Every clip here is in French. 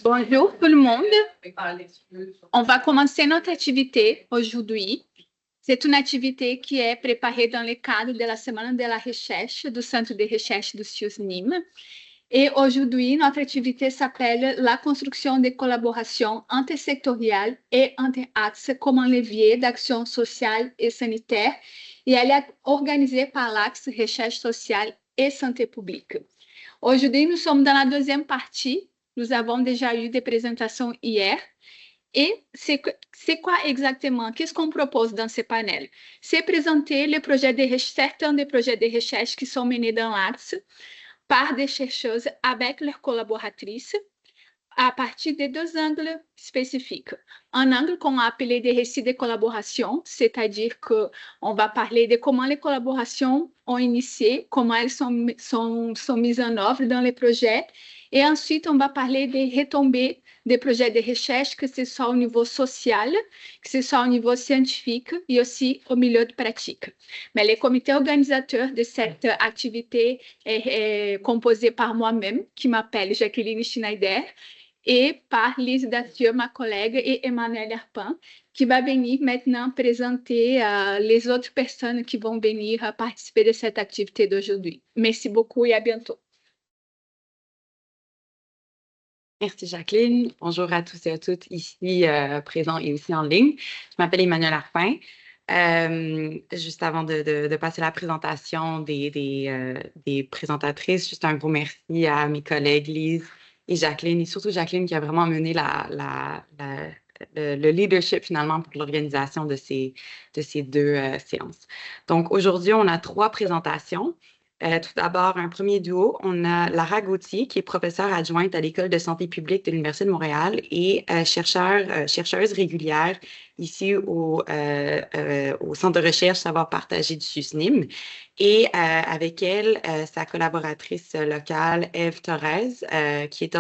Bonjour tout le monde. On va commencer notre activité aujourd'hui. C'est une activité qui est préparée dans le cadre de la Semaine de la Recherche du Centre de Recherche du SUSNIM. Et aujourd'hui, notre activité s'appelle la construction des collaborations intersectorielles et inter-axes comme un levier d'action sociale et sanitaire. Et elle est organisée par l'Axe Recherche sociale et santé publique. Aujourd'hui, nous sommes dans la deuxième partie. Nous avons déjà eu des présentations hier. Et c'est quoi exactement? Qu'est-ce qu'on propose dans ce panel? C'est présenter les projets certains des projets de recherche qui sont menés dans l'AXE par des chercheuses avec leurs collaboratrices à partir de deux angles spécifiques. Un angle qu'on a appelé des récits de collaboration, c'est-à-dire qu'on va parler de comment les collaborations ont initié, comment elles sont mises en œuvre dans les projets. Et ensuite, on va parler des retombées des projets de recherche, que ce soit au niveau social, que ce soit au niveau scientifique et aussi au milieu de pratique. Mais le comité organisateur de cette activité est composé par moi-même, qui m'appelle Jacqueline Schneider, et par Lise Dacieux, ma collègue, et Emmanuel Arpin, qui va venir maintenant présenter les autres personnes qui vont venir participer de cette activité d'aujourd'hui. Merci beaucoup et à bientôt. Merci Jacqueline. Bonjour à tous et à toutes ici présents et aussi en ligne. Je m'appelle Emmanuel Arpin. Juste avant de passer la présentation des présentatrices, juste un gros merci à mes collègues Lise et Jacqueline, et surtout Jacqueline qui a vraiment mené le leadership finalement pour l'organisation de ces deux séances. Donc aujourd'hui, on a 3 présentations. Tout d'abord, un premier duo, on a Lara Gauthier, qui est professeure adjointe à l'École de santé publique de l'Université de Montréal et chercheuse régulière ici au Centre de recherche Savoir partagé du SUSNIM. Et avec elle, sa collaboratrice locale, Ève Thorez, qui est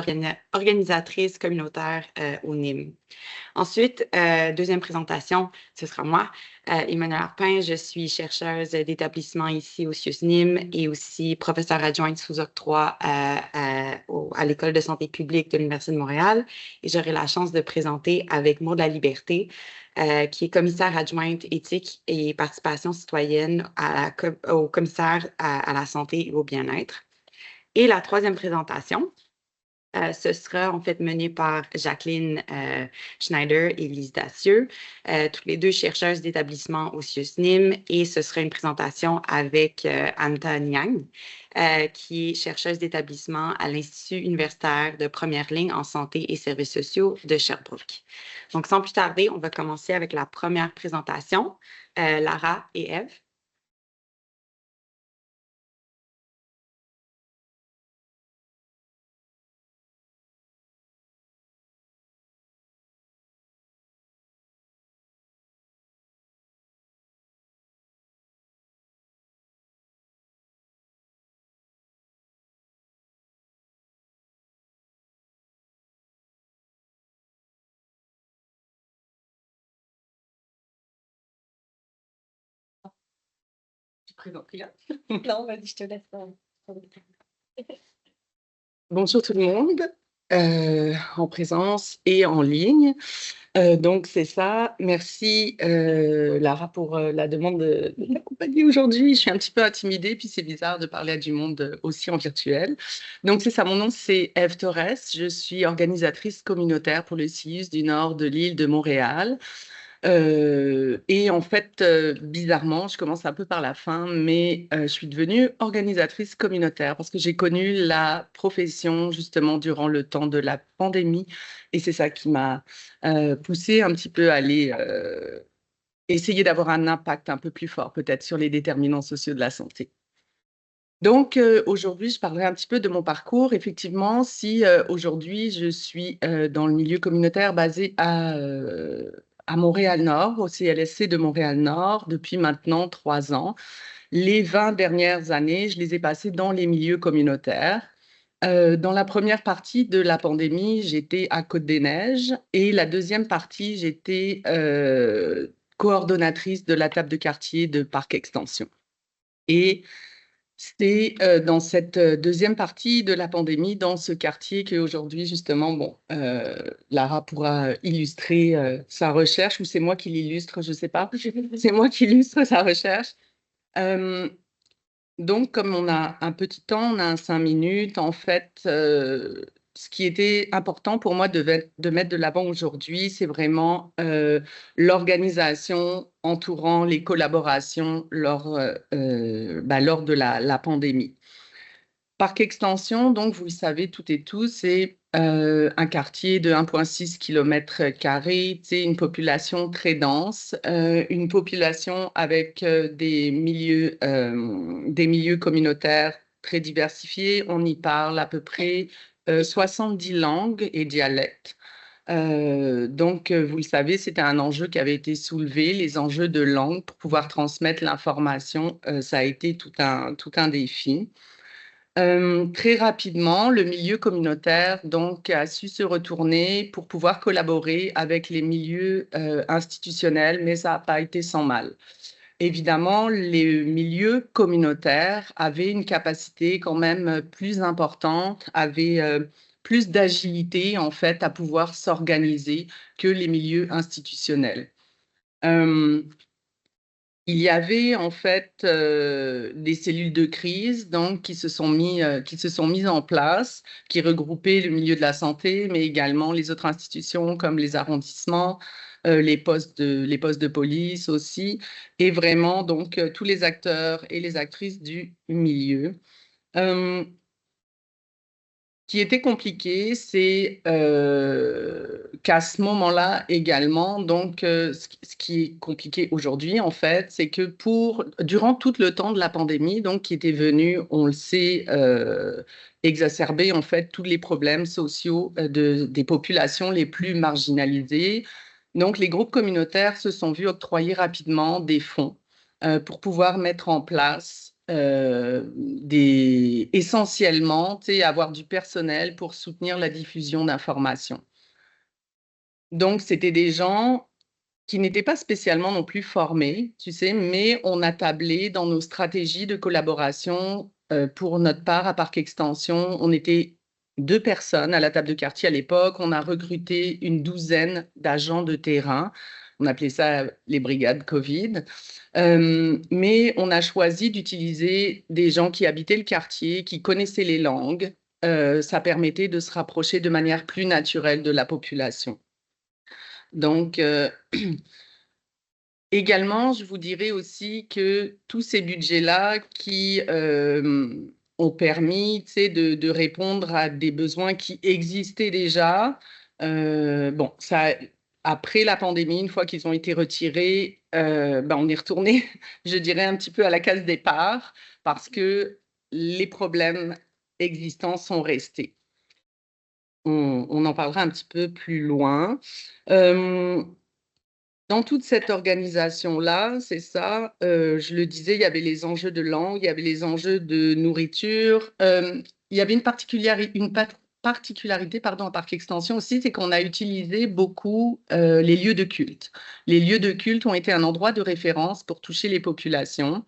organisatrice communautaire au NIM. Ensuite, deuxième présentation, ce sera moi, Emmanuel Arpin. Je suis chercheuse d'établissement ici au SUSNIM et aussi professeure adjointe sous octroi à l'École de santé publique de l'Université de Montréal. Et j'aurai la chance de présenter avec Maud Laliberté, qui est commissaire adjointe éthique et participation citoyenne au commissaire à la santé et au bien-être. Et la troisième présentation, ce sera en fait mené par Jacqueline Schneider et Lise Dacieux, toutes les deux chercheuses d'établissement au SUSNIM, et ce sera une présentation avec Anta Niang, qui est chercheuse d'établissement à l'Institut universitaire de première ligne en santé et services sociaux de Sherbrooke. Donc, sans plus tarder, on va commencer avec la première présentation, Lara et Ève. Non, vas-y, je te laisse. Bonjour tout le monde, en présence et en ligne. Donc, c'est ça. Merci, Lara, pour la demande de m'accompagner aujourd'hui. Je suis un petit peu intimidée, puis c'est bizarre de parler à du monde aussi en virtuel. Donc, c'est ça. Mon nom, c'est Ève Thorez. Je suis organisatrice communautaire pour le CIUS du nord de l'île de Montréal. Et en fait, bizarrement, je commence un peu par la fin, mais je suis devenue organisatrice communautaire parce que j'ai connu la profession justement durant le temps de la pandémie, et c'est ça qui m'a poussée un petit peu à aller essayer d'avoir un impact un peu plus fort peut-être sur les déterminants sociaux de la santé. Donc, aujourd'hui, je parlerai un petit peu de mon parcours. Effectivement, si aujourd'hui, je suis dans le milieu communautaire basé à Montréal-Nord, au CLSC de Montréal-Nord, depuis maintenant 3 ans. Les 20 dernières années, je les ai passées dans les milieux communautaires. Dans la première partie de la pandémie, j'étais à Côte-des-Neiges, et la deuxième partie, j'étais coordonnatrice de la table de quartier de Parc Extension. Et c'est dans cette deuxième partie de la pandémie, dans ce quartier qu'aujourd'hui, justement, bon, Lara pourra illustrer sa recherche, ou c'est moi qui l'illustre, je ne sais pas. C'est moi qui illustre sa recherche. Donc, comme on a un petit temps, on a 5 minutes, en fait, ce qui était important pour moi de mettre de l'avant aujourd'hui, c'est vraiment l'organisation entourant les collaborations lors de la pandémie. Parc Extension, donc vous le savez toutes et tous, c'est un quartier de 1,6 km², une population très dense, une population avec des milieux communautaires très diversifiés. On y parle à peu près 70 langues et dialectes. Donc, vous le savez, c'était un enjeu qui avait été soulevé, les enjeux de langue pour pouvoir transmettre l'information, ça a été tout un défi. Très rapidement, le milieu communautaire donc, a su se retourner pour pouvoir collaborer avec les milieux institutionnels, mais ça n'a pas été sans mal. Évidemment, les milieux communautaires avaient une capacité quand même plus importante, avaient plus d'agilité en fait à pouvoir s'organiser que les milieux institutionnels. Il y avait en fait des cellules de crise donc, qui se sont mises en place, qui regroupaient le milieu de la santé, mais également les autres institutions comme les arrondissements, les postes de police aussi, et vraiment donc tous les acteurs et les actrices du milieu. Qui était compliqué, c'est qu'à ce moment-là également, donc ce qui est compliqué aujourd'hui en fait, c'est que durant tout le temps de la pandémie, donc qui était venu, on le sait, exacerber en fait tous les problèmes sociaux des populations les plus marginalisées. Donc les groupes communautaires se sont vus octroyer rapidement des fonds pour pouvoir mettre en place essentiellement, avoir du personnel pour soutenir la diffusion d'informations. Donc, c'était des gens qui n'étaient pas spécialement non plus formés, tu sais, mais on a tablé dans nos stratégies de collaboration pour notre part à Parc Extension. On était 2 personnes à la table de quartier à l'époque. On a recruté une 12aine d'agents de terrain. On appelait ça les brigades Covid. Mais on a choisi d'utiliser des gens qui habitaient le quartier, qui connaissaient les langues. Ça permettait de se rapprocher de manière plus naturelle de la population. Donc, également, je vous dirais aussi que tous ces budgets-là qui ont permis de répondre à des besoins qui existaient déjà, bon, ça, après la pandémie, une fois qu'ils ont été retirés, on est retourné, je dirais, un petit peu à la case départ parce que les problèmes existants sont restés. On en parlera un petit peu plus loin. Dans toute cette organisation-là, c'est ça, je le disais, il y avait les enjeux de langue, il y avait les enjeux de nourriture. Il y avait une particularité à Parc Extension aussi, c'est qu'on a utilisé beaucoup les lieux de culte. Les lieux de culte ont été un endroit de référence pour toucher les populations.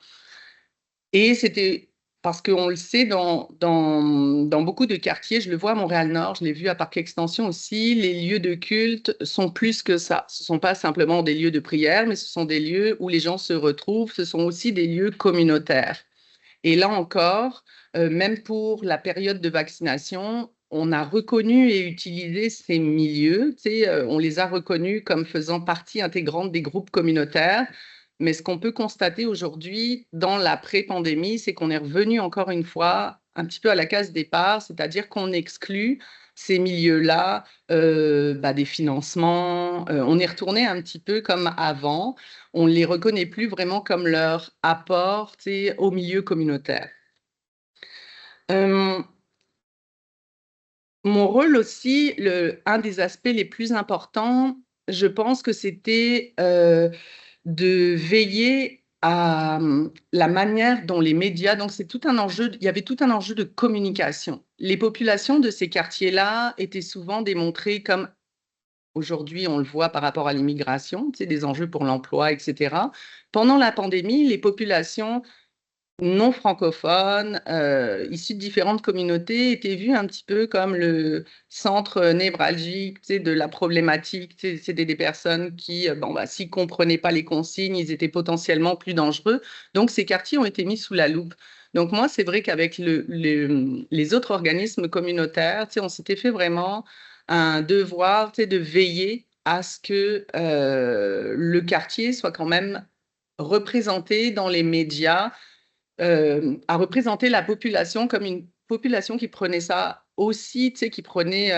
Et c'était parce qu'on le sait dans beaucoup de quartiers, je le vois à Montréal-Nord, je l'ai vu à Parc Extension aussi, les lieux de culte sont plus que ça. Ce ne sont pas simplement des lieux de prière, mais ce sont des lieux où les gens se retrouvent, ce sont aussi des lieux communautaires. Et là encore, même pour la période de vaccination, on a reconnu et utilisé ces milieux, on les a reconnus comme faisant partie intégrante des groupes communautaires. Mais ce qu'on peut constater aujourd'hui dans la pré-pandémie, c'est qu'on est revenu encore une fois un petit peu à la case départ, c'est-à-dire qu'on exclut ces milieux-là des financements. On est retourné un petit peu comme avant. On ne les reconnaît plus vraiment comme leur apport au milieu communautaire. Mon rôle aussi, un des aspects les plus importants, je pense que c'était de veiller à la manière dont les médias, donc c'est tout un enjeu, il y avait tout un enjeu de communication. Les populations de ces quartiers-là étaient souvent démontrées comme, aujourd'hui on le voit par rapport à l'immigration, des enjeux pour l'emploi, etc. Pendant la pandémie, les populations non francophones, issus de différentes communautés, étaient vus un petit peu comme le centre névralgique, de la problématique. C'était des personnes qui, s'ils ne comprenaient pas les consignes, ils étaient potentiellement plus dangereux. Donc, ces quartiers ont été mis sous la loupe. Donc, moi, c'est vrai qu'avec les autres organismes communautaires, on s'était fait vraiment un devoir, de veiller à ce que le quartier soit quand même représenté dans les médias, à représenter la population comme une population qui prenait ça aussi, qui prenait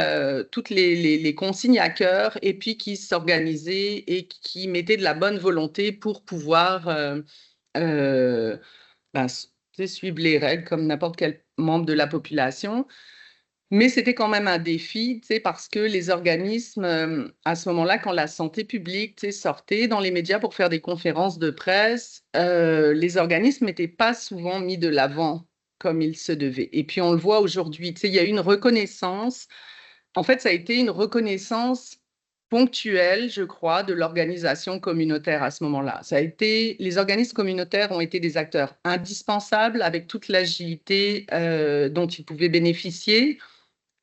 toutes les consignes à cœur et puis qui s'organisait et qui mettait de la bonne volonté pour pouvoir suivre les règles comme n'importe quel membre de la population. Mais c'était quand même un défi, parce que les organismes, à ce moment-là, quand la santé publique sortait dans les médias pour faire des conférences de presse, les organismes n'étaient pas souvent mis de l'avant comme il se devait. Et puis, on le voit aujourd'hui, il y a eu une reconnaissance. En fait, ça a été une reconnaissance ponctuelle, je crois, de l'organisation communautaire à ce moment-là. Les organismes communautaires ont été des acteurs indispensables avec toute l'agilité dont ils pouvaient bénéficier.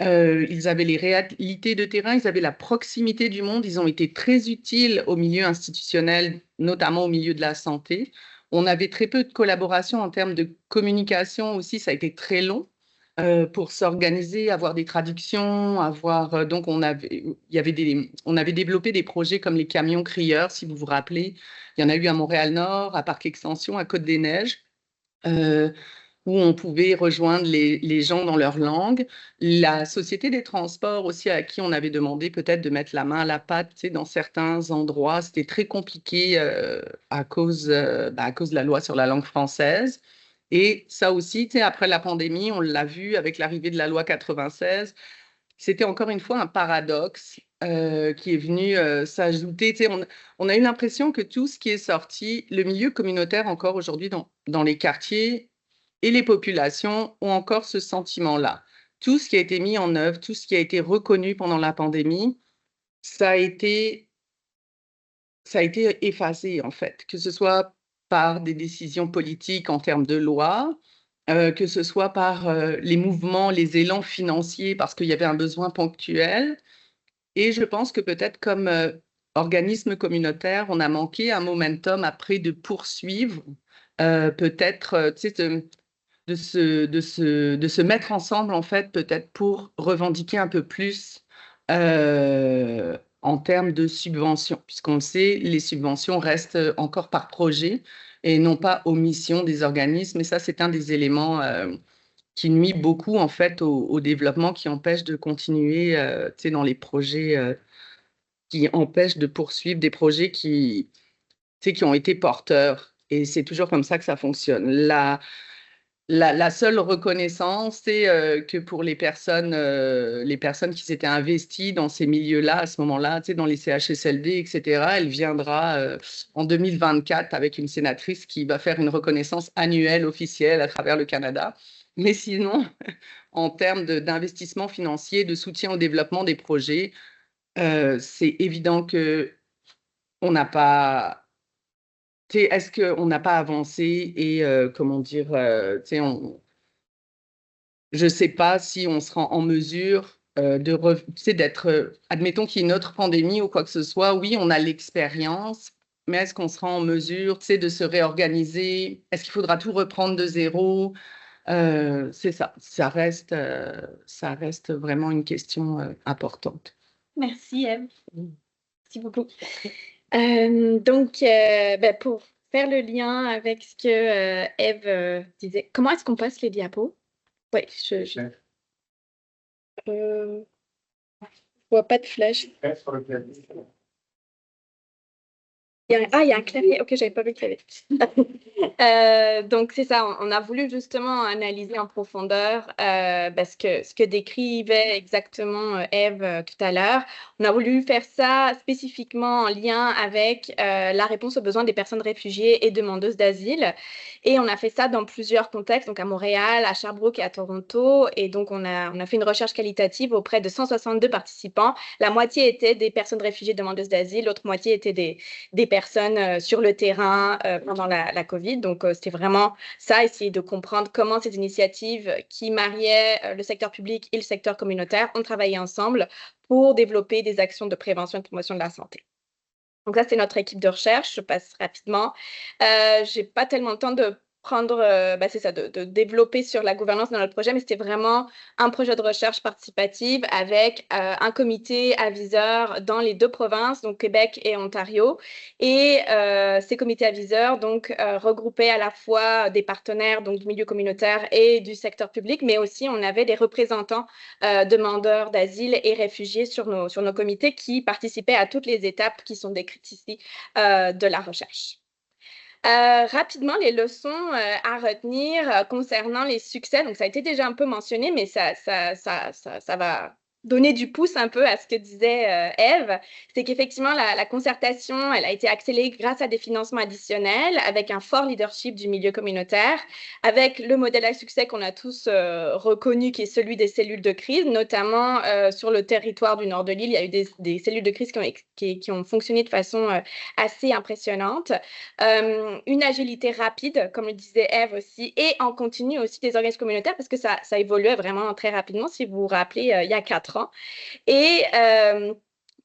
Ils avaient les réalités de terrain, ils avaient la proximité du monde, ils ont été très utiles au milieu institutionnel, notamment au milieu de la santé. On avait très peu de collaboration en termes de communication aussi, ça a été très long pour s'organiser, avoir des traductions, donc on avait développé des projets comme les camions crieurs, si vous vous rappelez. Il y en a eu à Montréal-Nord, à Parc Extension, à Côte-des-Neiges. Où on pouvait rejoindre les gens dans leur langue. La Société des transports aussi, à qui on avait demandé peut-être de mettre la main à la pâte, dans certains endroits. C'était très compliqué à cause de la loi sur la langue française. Et ça aussi, après la pandémie, on l'a vu avec l'arrivée de la loi 96, c'était encore une fois un paradoxe qui est venu s'ajouter. On a eu l'impression que tout ce qui est sorti, le milieu communautaire encore aujourd'hui dans les quartiers, et les populations ont encore ce sentiment-là. Tout ce qui a été mis en œuvre, tout ce qui a été reconnu pendant la pandémie, ça a été effacé, en fait, que ce soit par des décisions politiques en termes de loi, que ce soit par les mouvements, les élans financiers, parce qu'il y avait un besoin ponctuel. Et je pense que peut-être comme organisme communautaire, on a manqué un momentum après de poursuivre, peut-être, de se mettre ensemble, en fait, peut-être pour revendiquer un peu plus en termes de subventions, puisqu'on le sait, les subventions restent encore par projet et non pas aux missions des organismes. Et ça, c'est un des éléments qui nuit beaucoup, en fait, au développement, qui empêche de continuer dans les projets, qui empêchent de poursuivre des projets qui ont été porteurs. Et c'est toujours comme ça que ça fonctionne. La seule reconnaissance, c'est que pour les personnes qui s'étaient investies dans ces milieux-là, à ce moment-là, dans les CHSLD, etc., elle viendra en 2024 avec une sénatrice qui va faire une reconnaissance annuelle officielle à travers le Canada. Mais sinon, en termes d'investissement financier, de soutien au développement des projets, c'est évident qu'on n'a pas... Est-ce qu'on n'a pas avancé et, comment dire, je ne sais pas si on sera en mesure d'être, admettons qu'il y ait une autre pandémie ou quoi que ce soit, oui, on a l'expérience, mais est-ce qu'on sera en mesure, de se réorganiser? Est-ce qu'il faudra tout reprendre de zéro? C'est ça, ça reste vraiment une question importante. Merci, Ève. Merci beaucoup. Donc, pour faire le lien avec ce que Ève disait, comment est-ce qu'on passe les diapos? Oui, je vois pas de flèche. Il y a un clavier. Ok, j'avais pas vu le clavier. Donc, c'est ça. On a voulu justement analyser en profondeur ce que décrivait exactement Ève tout à l'heure. On a voulu faire ça spécifiquement en lien avec la réponse aux besoins des personnes réfugiées et demandeuses d'asile. Et on a fait ça dans plusieurs contextes, donc à Montréal, à Sherbrooke et à Toronto. Et donc, on a fait une recherche qualitative auprès de 162 participants. La moitié étaient des personnes réfugiées demandeuses d'asile, l'autre moitié étaient des personnes sur le terrain pendant la COVID. Donc, c'était vraiment ça, essayer de comprendre comment ces initiatives qui mariaient le secteur public et le secteur communautaire ont travaillé ensemble pour développer des actions de prévention et de promotion de la santé. Donc ça, c'est notre équipe de recherche. Je passe rapidement. Je n'ai pas tellement le temps de prendre, c'est ça, de développer sur la gouvernance dans notre projet, mais c'était vraiment un projet de recherche participative avec un comité aviseur dans les 2 provinces, donc Québec et Ontario. Et ces comités aviseurs donc regroupaient à la fois des partenaires donc du milieu communautaire et du secteur public, mais aussi on avait des représentants demandeurs d'asile et réfugiés sur nos comités qui participaient à toutes les étapes qui sont décrites ici de la recherche. Rapidement, les leçons à retenir concernant les succès. Donc, ça a été déjà un peu mentionné, mais ça va donner du pouce un peu à ce que disait Ève. C'est qu'effectivement, la concertation, elle a été accélérée grâce à des financements additionnels, avec un fort leadership du milieu communautaire, avec le modèle à succès qu'on a tous reconnu, qui est celui des cellules de crise, notamment sur le territoire du nord de l'île. Il y a eu des cellules de crise qui ont fonctionné de façon assez impressionnante. Une agilité rapide, comme le disait Ève aussi, et en continu aussi des organismes communautaires, parce que ça évoluait vraiment très rapidement, si vous vous rappelez, il y a 4 ans. Et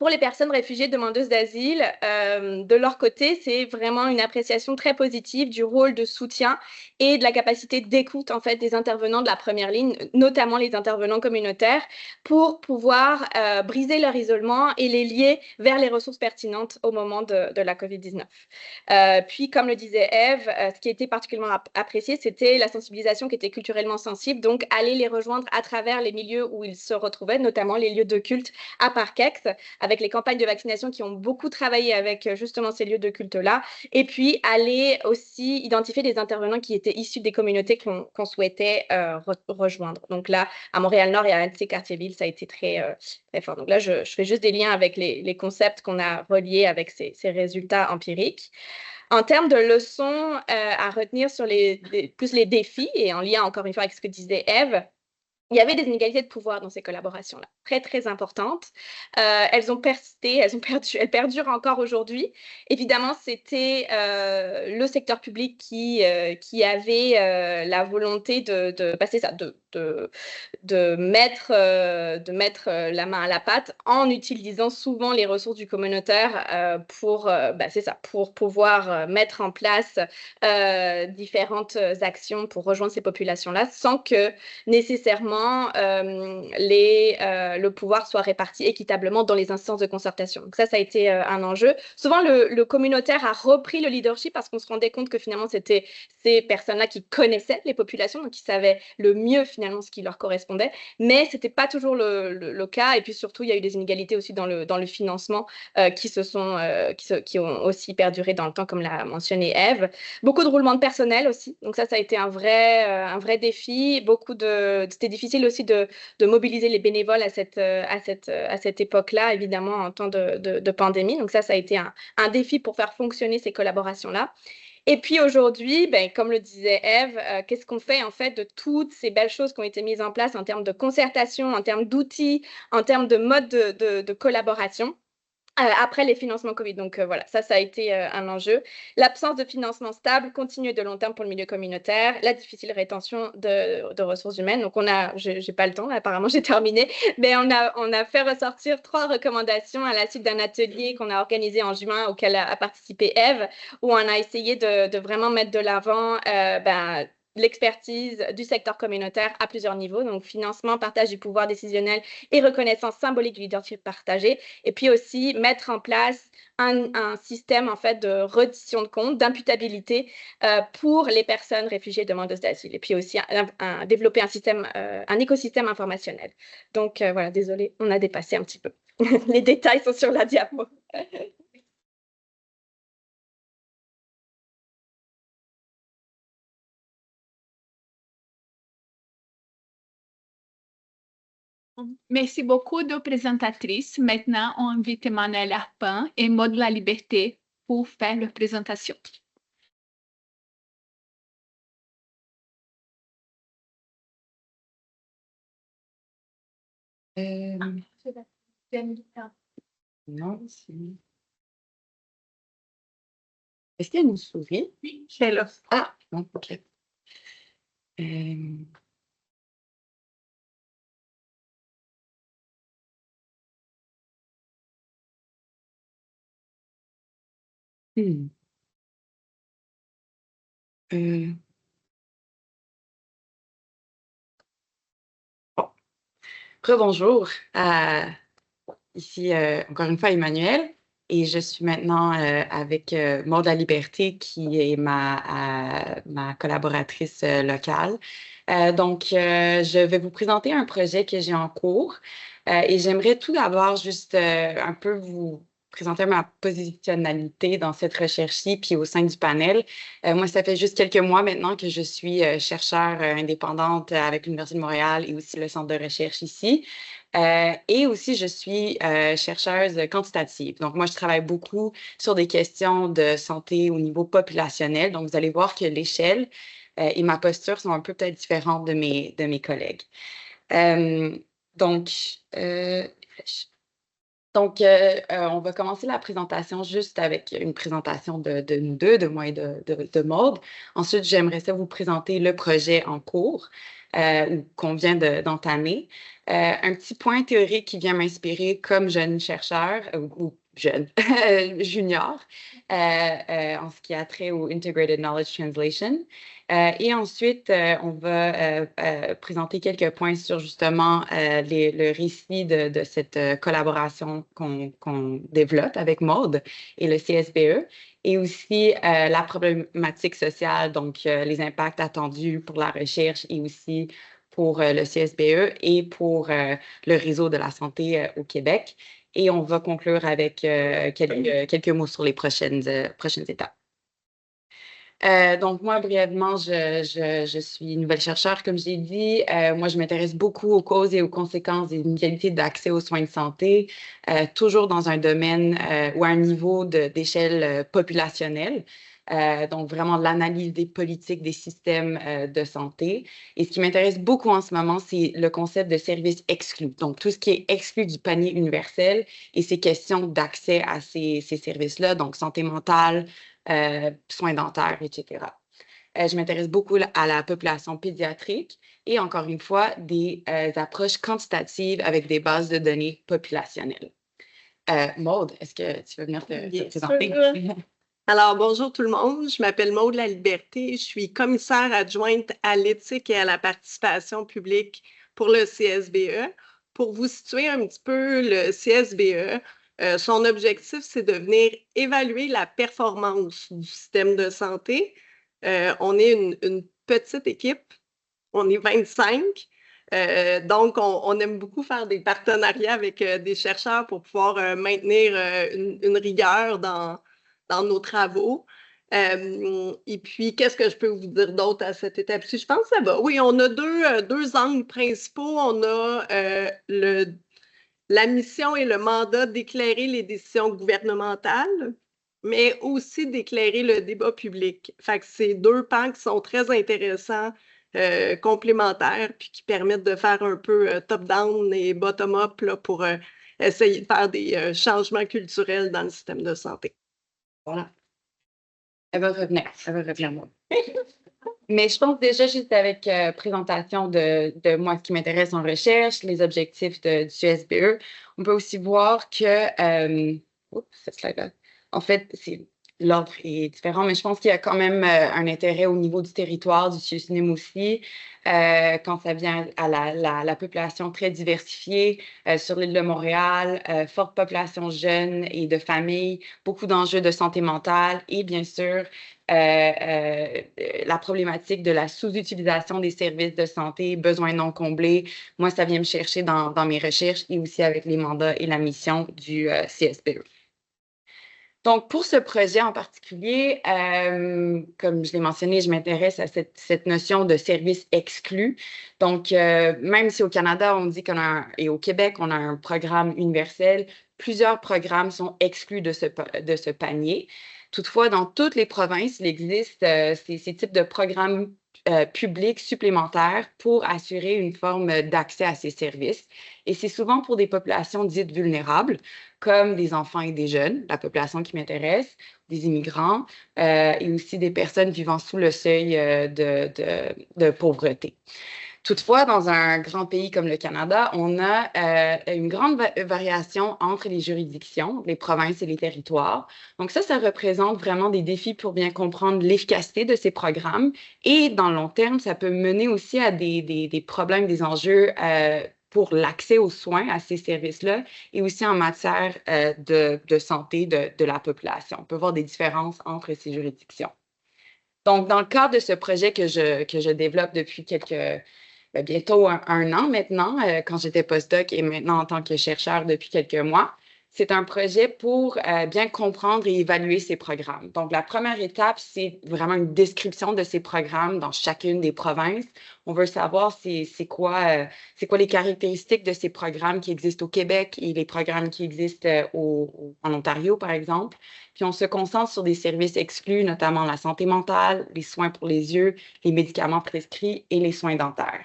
pour les personnes réfugiées demandeuses d'asile, de leur côté, c'est vraiment une appréciation très positive du rôle de soutien et de la capacité d'écoute en fait des intervenants de la première ligne, notamment les intervenants communautaires, pour pouvoir briser leur isolement et les lier vers les ressources pertinentes au moment de la COVID-19. Puis, comme le disait Ève, ce qui était particulièrement apprécié, c'était la sensibilisation qui était culturellement sensible, donc aller les rejoindre à travers les milieux où ils se retrouvaient, notamment les lieux de culte à Parkex, avec les campagnes de vaccination qui ont beaucoup travaillé avec justement ces lieux de culte-là, et puis aller aussi identifier des intervenants qui étaient issus des communautés qu'on souhaitait rejoindre. Donc là, à Montréal-Nord et à un de ces quartiers-villes, ça a été très fort. Donc là, je fais juste des liens avec les concepts qu'on a reliés avec ces résultats empiriques. En termes de leçons à retenir sur plus les défis, et en lien encore une fois avec ce que disait Ève, il y avait des inégalités de pouvoir dans ces collaborations-là, très, très importantes. Elles ont persisté, elles perdurent encore aujourd'hui. Évidemment, c'était le secteur public qui avait la volonté de passer ça, de mettre la main à la pâte en utilisant souvent les ressources du communautaire pour pouvoir mettre en place différentes actions pour rejoindre ces populations-là sans que nécessairement le pouvoir soit réparti équitablement dans les instances de concertation. Donc ça a été un enjeu. Souvent, le communautaire a repris le leadership parce qu'on se rendait compte que finalement, c'était ces personnes-là qui connaissaient les populations, donc qui savaient le mieux finalement ce qui leur correspondait, mais ce n'était pas toujours le cas. Et puis surtout, il y a eu des inégalités aussi dans le financement qui ont aussi perduré dans le temps, comme l'a mentionné Ève. Beaucoup de roulement de personnel aussi. Donc ça a été un vrai défi. C'était difficile aussi de mobiliser les bénévoles à cette époque-là, évidemment, en temps de pandémie. Donc ça a été un défi pour faire fonctionner ces collaborations-là. Et puis aujourd'hui, comme le disait Ève, qu'est-ce qu'on fait en fait de toutes ces belles choses qui ont été mises en place en termes de concertation, en termes d'outils, en termes de mode de collaboration après les financements COVID. Donc voilà, ça a été un enjeu. L'absence de financement stable, continu et de long terme pour le milieu communautaire, la difficile rétention de ressources humaines. Donc j'ai pas le temps, là, apparemment j'ai terminé, mais on a fait ressortir 3 recommandations à la suite d'un atelier qu'on a organisé en juin auquel a participé Ève, où on a essayé de vraiment mettre de l'avant l'expertise du secteur communautaire à plusieurs niveaux, donc financement, partage du pouvoir décisionnel et reconnaissance symbolique du leadership partagé, et puis aussi mettre en place un système en fait de reddition de comptes, d'imputabilité pour les personnes réfugiées demandeuses d'asile, et puis aussi développer un écosystème informationnel. Donc voilà, désolée, on a dépassé un petit peu. Les détails sont sur la diapo. Merci beaucoup de présentatrices. Maintenant, on invite Emmanuel Arpin et Maud La Liberté pour faire leur présentation. Non, c'est... Est-ce qu'il y a une souris? Oui, je suis là. Ah, bon, OK. Euh, hmm. Euh, bon. Rebonjour. Ici, encore une fois, Emmanuel. Et je suis maintenant avec Maud La Liberté, qui est ma collaboratrice locale. Je vais vous présenter un projet que j'ai en cours. Et j'aimerais tout d'abord juste un peu vous présenter ma positionnalité dans cette recherche-ci, puis au sein du panel. Moi, ça fait juste quelques mois maintenant que je suis chercheure indépendante avec l'Université de Montréal et aussi le centre de recherche ici. Et aussi, je suis chercheuse quantitative. Donc, moi, je travaille beaucoup sur des questions de santé au niveau populationnel. Donc, vous allez voir que l'échelle et ma posture sont un peu peut-être différentes de mes collègues. Euh, donc, euh, on va commencer la présentation juste avec une présentation de nous deux, de moi et de Maude. Ensuite, j'aimerais ça vous présenter le projet en cours qu'on vient d'entamer. Un petit point théorique qui vient m'inspirer comme jeune chercheur ou jeune junior en ce qui a trait au Integrated Knowledge Translation. Et ensuite, on va présenter quelques points sur justement le récit de cette collaboration qu'on développe avec Maude et le CSBE, et aussi la problématique sociale, donc les impacts attendus pour la recherche et aussi pour le CSBE et pour le réseau de la santé au Québec. Et on va conclure avec quelques mots sur les prochaines étapes. Donc, moi, brièvement, je suis nouvelle chercheure, comme j'ai dit. Moi, je m'intéresse beaucoup aux causes et aux conséquences des inégalités d'accès aux soins de santé, toujours dans un domaine ou à un niveau d'échelle populationnelle. Donc, vraiment de l'analyse des politiques, des systèmes de santé. Et ce qui m'intéresse beaucoup en ce moment, c'est le concept de service exclu. Donc, tout ce qui est exclu du panier universel et ces questions d'accès à ces services-là, donc santé mentale, soins dentaires, etc. Je m'intéresse beaucoup à la population pédiatrique et encore une fois, des approches quantitatives avec des bases de données populationnelles. Maude, est-ce que tu veux venir te présenter? Alors, bonjour tout le monde. Je m'appelle Maud La Liberté. Je suis commissaire adjointe à l'éthique et à la participation publique pour le CSBE. Pour vous situer un petit peu, le CSBE, son objectif, c'est de venir évaluer la performance du système de santé. On est une petite équipe, on est 25. Donc, on aime beaucoup faire des partenariats avec des chercheurs pour pouvoir maintenir une rigueur dans nos travaux. Et puis, qu'est-ce que je peux vous dire d'autre à cette étape-ci? Je pense que ça va. Oui, on a deux angles principaux. On a la mission et le mandat d'éclairer les décisions gouvernementales, mais aussi d'éclairer le débat public. Fait que c'est deux pans qui sont très intéressants, complémentaires, puis qui permettent de faire un peu top-down et bottom-up pour essayer de faire des changements culturels dans le système de santé. Voilà. Elle va revenir moi. Mais je pense déjà juste avec présentation de moi, ce qui m'intéresse en recherche, les objectifs du CSBE, on peut aussi voir que, cette slide-là, en fait, l'ordre est différent, mais je pense qu'il y a quand même un intérêt au niveau du territoire, du CIUSNIM aussi, quand ça vient à la population très diversifiée sur l'île de Montréal, forte population jeune et de familles, beaucoup d'enjeux de santé mentale et bien sûr, la problématique de la sous-utilisation des services de santé, besoins non comblés. Moi, ça vient me chercher dans mes recherches et aussi avec les mandats et la mission du CSBE. Donc, pour ce projet en particulier, comme je l'ai mentionné, je m'intéresse à cette notion de service exclu. Donc, même si au Canada, on dit et au Québec, on a un programme universel, plusieurs programmes sont exclus de ce panier. Toutefois, dans toutes les provinces, il existe ces types de programmes publics supplémentaires pour assurer une forme d'accès à ces services. Et c'est souvent pour des populations dites vulnérables, comme des enfants et des jeunes, la population qui m'intéresse, des immigrants et aussi des personnes vivant sous le seuil de pauvreté. Toutefois, dans un grand pays comme le Canada, on a une grande variation entre les juridictions, les provinces et les territoires. Donc ça représente vraiment des défis pour bien comprendre l'efficacité de ces programmes. Et dans le long terme, ça peut mener aussi à des problèmes, des enjeux pour l'accès aux soins, à ces services-là, et aussi en matière de santé de la population. On peut voir des différences entre ces juridictions. Donc, dans le cadre de ce projet que je développe depuis bientôt un an maintenant, quand j'étais postdoc et maintenant en tant que chercheur depuis quelques mois. C'est un projet pour bien comprendre et évaluer ces programmes. Donc, la première étape, c'est vraiment une description de ces programmes dans chacune des provinces. On veut savoir c'est quoi les caractéristiques de ces programmes qui existent au Québec et les programmes qui existent en Ontario, par exemple. Puis, on se concentre sur des services exclus, notamment la santé mentale, les soins pour les yeux, les médicaments prescrits et les soins dentaires.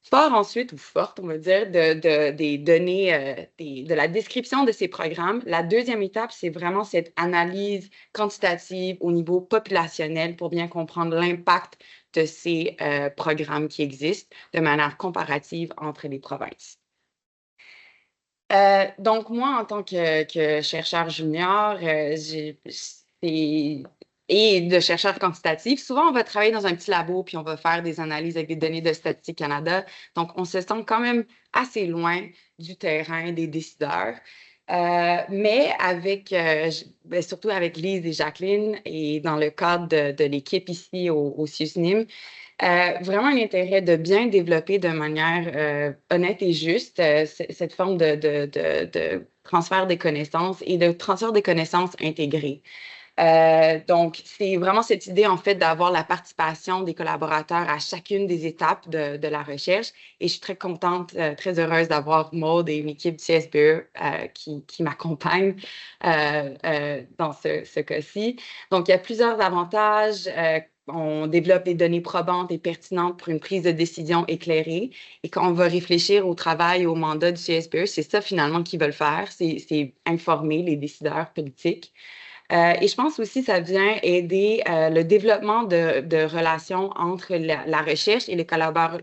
Fort ensuite, ou forte, on va dire, des données, de la description de ces programmes. La deuxième étape, c'est vraiment cette analyse quantitative au niveau populationnel pour bien comprendre l'impact de ces programmes qui existent de manière comparative entre les provinces. Donc, moi, en tant que chercheur junior, et de chercheurs quantitatifs, souvent, on va travailler dans un petit labo, puis on va faire des analyses avec des données de Statistique Canada. Donc, on se sent quand même assez loin du terrain des décideurs. Mais surtout avec Lise et Jacqueline, et dans le cadre de l'équipe ici au CIUSNIM, vraiment un intérêt de bien développer de manière honnête et juste cette forme de transfert des connaissances et de transfert des connaissances intégrées. Donc, c'est vraiment cette idée, en fait, d'avoir la participation des collaborateurs à chacune des étapes de la recherche. Et je suis très contente, très heureuse d'avoir Maude et une équipe du CSBE qui m'accompagnent dans ce cas-ci. Donc, il y a plusieurs avantages. On développe des données probantes et pertinentes pour une prise de décision éclairée. Et quand on va réfléchir au travail, au mandat du CSBE, c'est ça finalement qu'ils veulent faire, c'est informer les décideurs politiques. Et je pense aussi que ça vient aider le développement de relations entre la recherche et les collaborateurs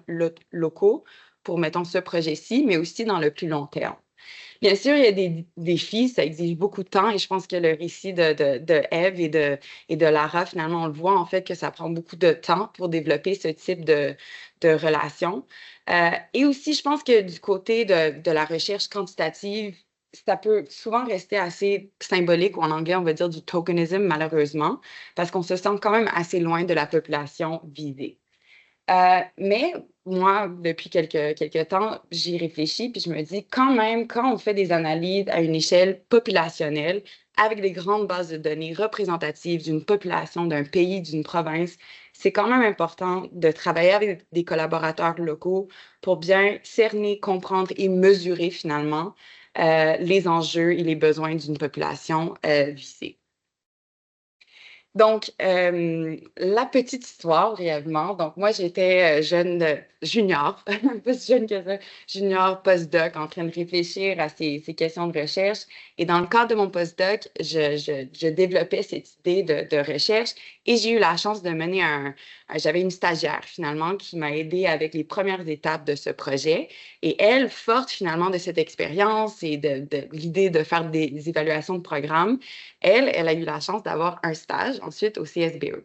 locaux pour, mettons, ce projet-ci, mais aussi dans le plus long terme. Bien sûr, il y a des défis, ça exige beaucoup de temps et je pense que le récit de Eve et de Lara, finalement, on le voit en fait que ça prend beaucoup de temps pour développer ce type de relations. Et aussi, je pense que du côté de la recherche quantitative, ça peut souvent rester assez symbolique, ou en anglais, on va dire du tokenism, malheureusement, parce qu'on se sent quand même assez loin de la population visée. Mais moi, depuis quelques temps, j'y réfléchis, puis je me dis quand même, quand on fait des analyses à une échelle populationnelle, avec des grandes bases de données représentatives d'une population, d'un pays, d'une province, c'est quand même important de travailler avec des collaborateurs locaux pour bien cerner, comprendre et mesurer finalement les enjeux et les besoins d'une population visée. Donc, la petite histoire, brièvement. Donc, moi, j'étais jeune junior, pas si jeune que ça, junior postdoc, en train de réfléchir à ces questions de recherche. Et dans le cadre de mon postdoc, je développais cette idée de recherche et j'ai eu la chance de mener j'avais une stagiaire, finalement, qui m'a aidée avec les premières étapes de ce projet. Et elle, forte, finalement, de cette expérience et de l'idée de faire des évaluations de programmes, elle a eu la chance d'avoir un stage ensuite au CSBE.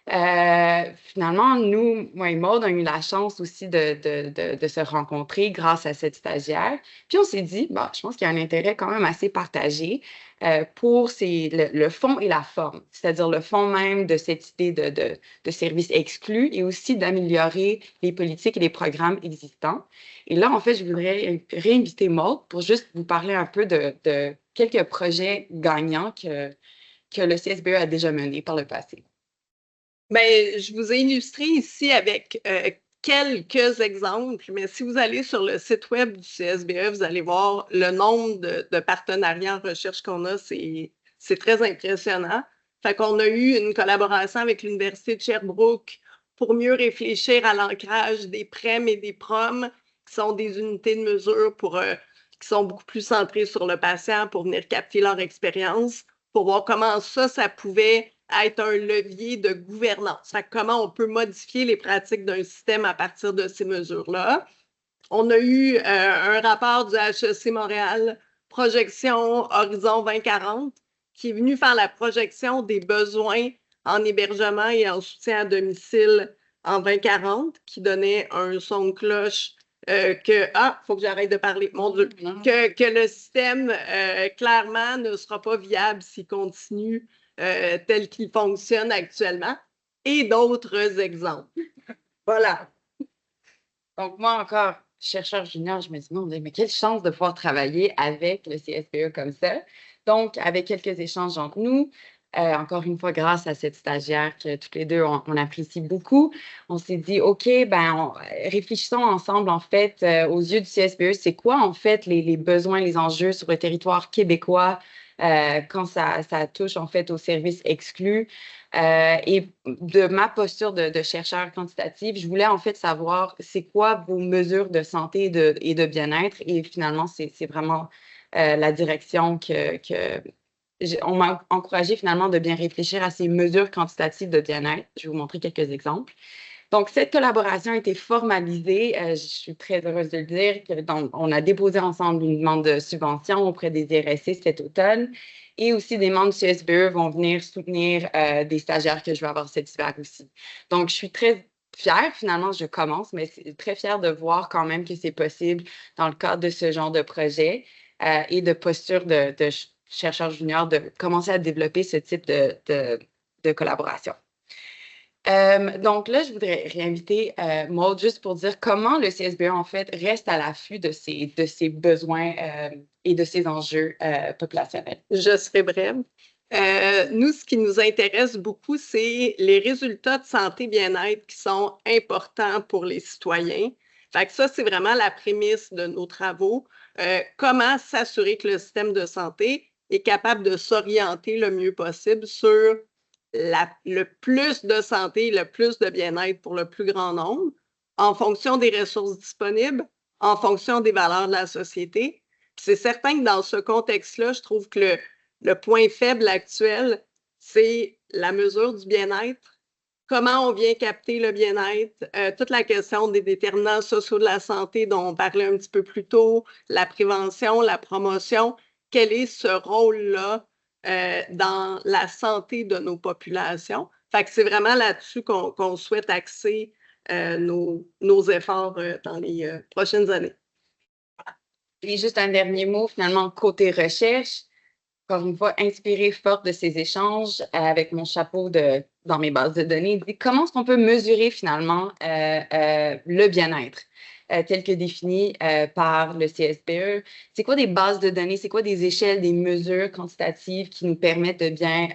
Finalement, nous, moi et Maude, on a eu la chance aussi de se rencontrer grâce à cette stagiaire. Puis on s'est dit, bon, je pense qu'il y a un intérêt quand même assez partagé pour le fond et la forme, c'est-à-dire le fond même de cette idée de services exclus et aussi d'améliorer les politiques et les programmes existants. Et là, en fait, je voudrais réinviter Maude pour juste vous parler un peu de quelques projets gagnants que le CSBE a déjà menés par le passé. Bien, je vous ai illustré ici avec quelques exemples, mais si vous allez sur le site web du CSBE, vous allez voir le nombre de partenariats en recherche qu'on a, c'est très impressionnant. Fait qu'on a eu une collaboration avec l'Université de Sherbrooke pour mieux réfléchir à l'ancrage des PREM et des PROM, qui sont des unités de mesure qui sont beaucoup plus centrées sur le patient pour venir capter leur expérience, pour voir comment ça pouvait être un levier de gouvernance. Fait que comment on peut modifier les pratiques d'un système à partir de ces mesures-là. On a eu un rapport du HEC Montréal, Projection Horizon 2040, qui est venu faire la projection des besoins en hébergement et en soutien à domicile en 2040, qui donnait un son de cloche faut que j'arrête de parler, mon Dieu, que le système, clairement, ne sera pas viable s'il continue tel qu'il fonctionne actuellement, et d'autres exemples. Voilà. Donc, moi encore, chercheur junior, je me dis, non, mais quelle chance de pouvoir travailler avec le CSBE comme ça. Donc, avec quelques échanges entre nous, encore une fois, grâce à cette stagiaire que toutes les deux, on apprécie beaucoup, on s'est dit, OK, réfléchissons ensemble, en fait, aux yeux du CSBE, c'est quoi, en fait, les besoins, les enjeux sur le territoire québécois quand ça touche, en fait, aux services exclus. Et de ma posture de chercheur quantitative, je voulais, en fait, savoir c'est quoi vos mesures de santé et de bien-être. Et finalement, c'est vraiment la direction on m'a encouragé finalement de bien réfléchir à ces mesures quantitatives de bien-être. Je vais vous montrer quelques exemples. Donc, cette collaboration a été formalisée. Je suis très heureuse de le dire. On a déposé ensemble une demande de subvention auprès des IRSC cet automne. Et aussi, des membres du CSBE vont venir soutenir des stagiaires que je vais avoir cet hiver aussi. Donc, je suis très fière, finalement, je commence, mais très fière de voir quand même que c'est possible dans le cadre de ce genre de projet et de posture de chercheurs juniors de commencer à développer ce type de collaboration. Donc là, je voudrais réinviter Maud juste pour dire comment le CSBE, en fait, reste à l'affût de ses besoins et de ses enjeux populationnels. Je serai brève. Nous, ce qui nous intéresse beaucoup, c'est les résultats de santé bien-être qui sont importants pour les citoyens. Fait que ça, c'est vraiment la prémisse de nos travaux. Comment s'assurer que le système de santé est capable de s'orienter le mieux possible sur le plus de santé, le plus de bien-être pour le plus grand nombre, en fonction des ressources disponibles, en fonction des valeurs de la société. C'est certain que dans ce contexte-là, je trouve que le point faible actuel, c'est la mesure du bien-être. Comment on vient capter le bien-être, toute la question des déterminants sociaux de la santé dont on parlait un petit peu plus tôt, la prévention, la promotion, quel est ce rôle-là dans la santé de nos populations? Fait que c'est vraiment là-dessus qu'on souhaite axer nos efforts dans les prochaines années. Et juste un dernier mot, finalement, côté recherche. Encore une fois, inspirée forte de ces échanges avec mon chapeau dans mes bases de données, dit comment est-ce qu'on peut mesurer finalement le bien-être tel que défini par le CSBE. C'est quoi des bases de données? C'est quoi des échelles, des mesures quantitatives qui nous permettent de bien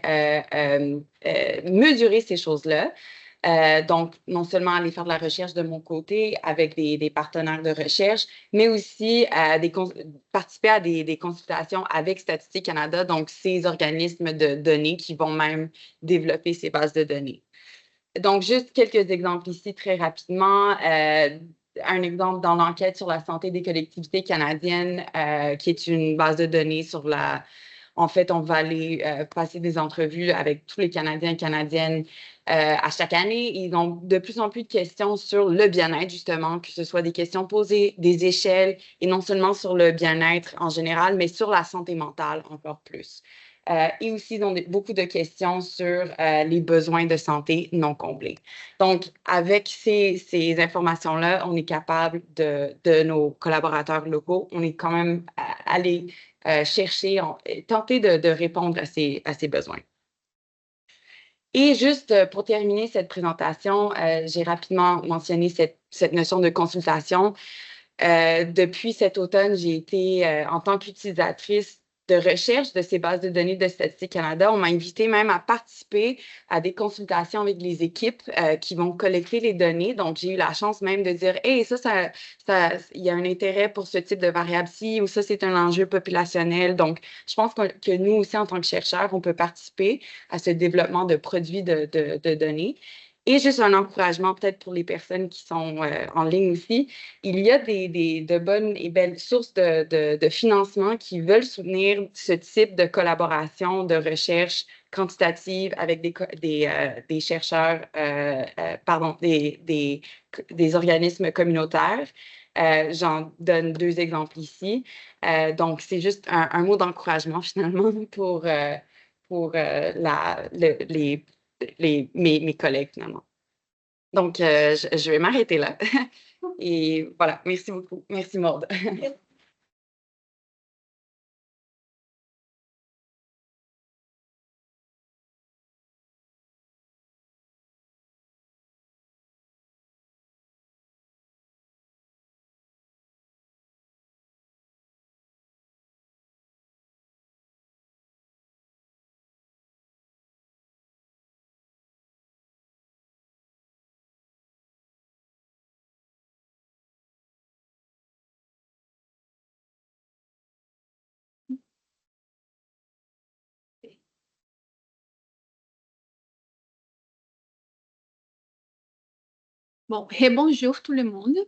mesurer ces choses-là? Donc, non seulement aller faire de la recherche de mon côté avec des partenaires de recherche, mais aussi participer à des consultations avec Statistique Canada, donc ces organismes de données qui vont même développer ces bases de données. Donc, juste quelques exemples ici très rapidement. Un exemple dans l'enquête sur la santé des collectivités canadiennes, qui est une base de données sur la... En fait, on va aller passer des entrevues avec tous les Canadiens et Canadiennes à chaque année. Ils ont de plus en plus de questions sur le bien-être, justement, que ce soit des questions posées, des échelles, et non seulement sur le bien-être en général, mais sur la santé mentale encore plus. Et aussi, ils ont beaucoup de questions sur les besoins de santé non comblés. Donc, avec ces informations-là, on est capable de nos collaborateurs locaux, on est quand même allé chercher, tenter de répondre à ces besoins. Et juste pour terminer cette présentation, j'ai rapidement mentionné cette notion de consultation. Depuis cet automne, j'ai été, en tant qu'utilisatrice de recherche de ces bases de données de Statistique Canada, on m'a invité même à participer à des consultations avec les équipes qui vont collecter les données. Donc, j'ai eu la chance même de dire « Hey, il y a un intérêt pour ce type de variable-ci » ou « Ça, c'est un enjeu populationnel. » Donc, je pense que nous aussi, en tant que chercheurs, on peut participer à ce développement de produits de données. Et juste un encouragement peut-être pour les personnes qui sont en ligne aussi. Il y a de bonnes et belles sources de financement qui veulent soutenir ce type de collaboration, de recherche quantitative avec des chercheurs, pardon, des organismes communautaires. J'en donne 2 exemples ici. Donc, c'est juste un mot d'encouragement finalement pour mes collègues finalement. Donc, je vais m'arrêter là. Et voilà, merci beaucoup. Merci Maude. Bon, bonjour tout le monde.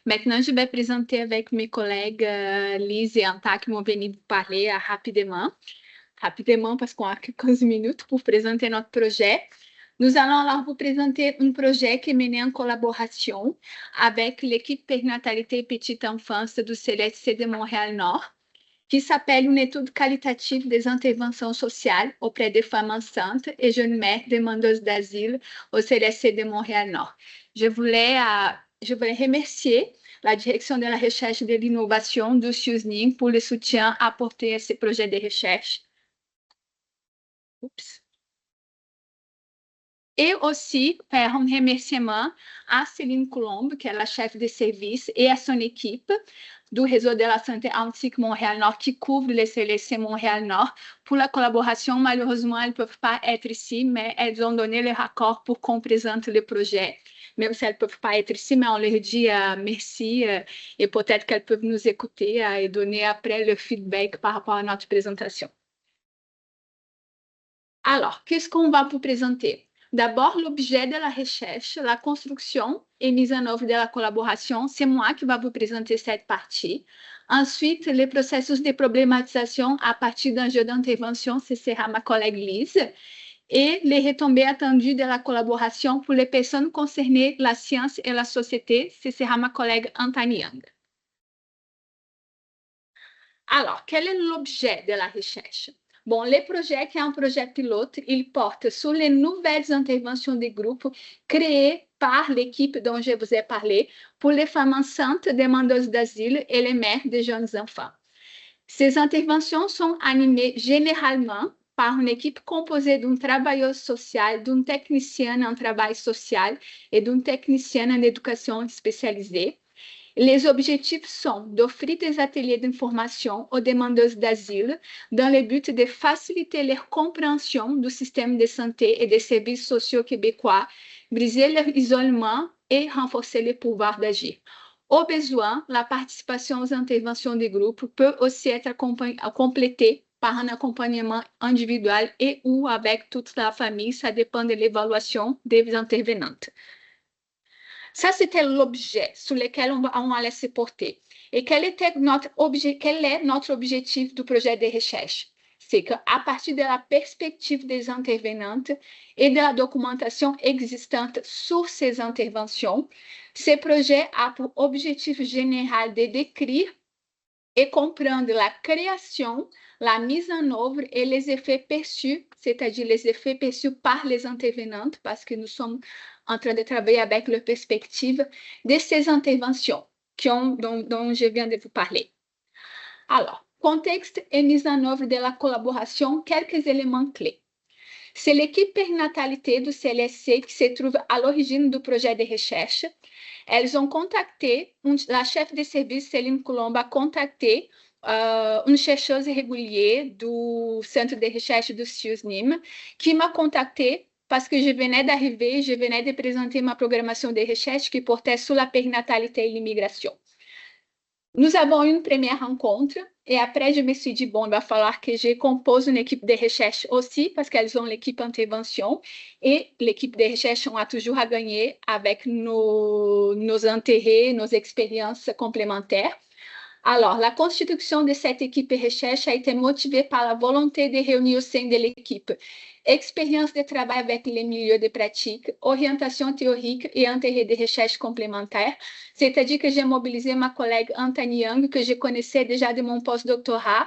Maintenant, je vais présenter avec mes collègues Lise et Anta qui vont venir vous parler rapidement parce qu'on a quelques minutes pour présenter notre projet. Nous allons alors vous présenter un projet qui est mené en collaboration avec l'équipe périnatalité et petite enfance du CLSC de Montréal-Nord, qui s'appelle une étude qualitative des interventions sociales auprès des femmes enceintes et jeunes mères demandeuses d'asile au CLSC de Montréal-Nord. Je voulais remercier la direction de la recherche et de l'innovation du CIUSNIM pour le soutien apporté à ce projet de recherche. Et aussi faire un remerciement à Céline Colombe, qui est la chef de service, et à son équipe du réseau de la santé Antique Montréal-Nord qui couvre le CLSC Montréal-Nord pour la collaboration. Malheureusement, elles ne peuvent pas être ici, mais elles ont donné le raccord pour qu'on présente le projet. Même si elles ne peuvent pas être ici, mais on leur dit merci et peut-être qu'elles peuvent nous écouter et donner après le feedback par rapport à notre présentation. Alors, qu'est-ce qu'on va vous présenter? D'abord, l'objet de la recherche, la construction et mise en œuvre de la collaboration, c'est moi qui vais vous présenter cette partie. Ensuite, les processus de problématisation à partir d'un jeu d'intervention, ce sera ma collègue Lise. Et les retombées attendues de la collaboration pour les personnes concernées, la science et la société, ce sera ma collègue Antani Yang. Alors, quel est l'objet de la recherche? Bon, le projet, qui est un projet pilote, il porte sur les nouvelles interventions des groupes créées par l'équipe dont je vous ai parlé pour les femmes enceintes demandeuses d'asile et les mères de jeunes enfants. Ces interventions sont animées généralement par une équipe composée d'une travailleuse sociale, d'une technicienne en travail social et d'une technicienne en éducation spécialisée. Les objectifs sont d'offrir des ateliers d'information aux demandeuses d'asile dans le but de faciliter leur compréhension du système de santé et des services sociaux québécois, briser leur isolement et renforcer le pouvoir d'agir. Au besoin, la participation aux interventions des groupes peut aussi être complétée par un accompagnement individuel et ou avec toute la famille, ça dépend de l'évaluation des intervenantes. Ça, c'était l'objet sur lequel on allait se porter. Et quel est notre objectif du projet de recherche? C'est qu'à partir de la perspective des intervenantes et de la documentation existante sur ces interventions, ce projet a pour objectif général de décrire et comprendre la création, la mise en œuvre et les effets perçus, c'est-à-dire les effets perçus par les intervenantes, parce que nous sommes en train de travailler avec leur perspective de ces interventions dont je viens de vous parler. Alors, contexte et mise en œuvre de la collaboration, quelques éléments clés. C'est l'équipe périnatalité du CLSC qui se trouve à l'origine du projet de recherche. Elles ont contacté, la chef de service, Céline Colombe, a contacté une chercheuse régulière du centre de recherche du CIUSNIM qui m'a contacté parce que je venais d'arriver, je venais de présenter ma programmation de recherche qui portait sur la périnatalité et l'immigration. Nous avons une première rencontre et après, je me suis dit, bon, il va falloir que je compose une équipe de recherche aussi parce qu'elles ont l'équipe intervention et l'équipe de recherche a toujours à gagner avec nos intérêts, nos expériences complémentaires. Alors, la constitution de cette équipe de recherche a été motivée par la volonté de réunir au sein de l'équipe expérience de travail avec les milieux de pratique, orientation théorique et intérêt de recherche complémentaire. C'est-à-dire que j'ai mobilisé ma collègue Anthony Young, que je connaissais déjà de mon post-doctorat,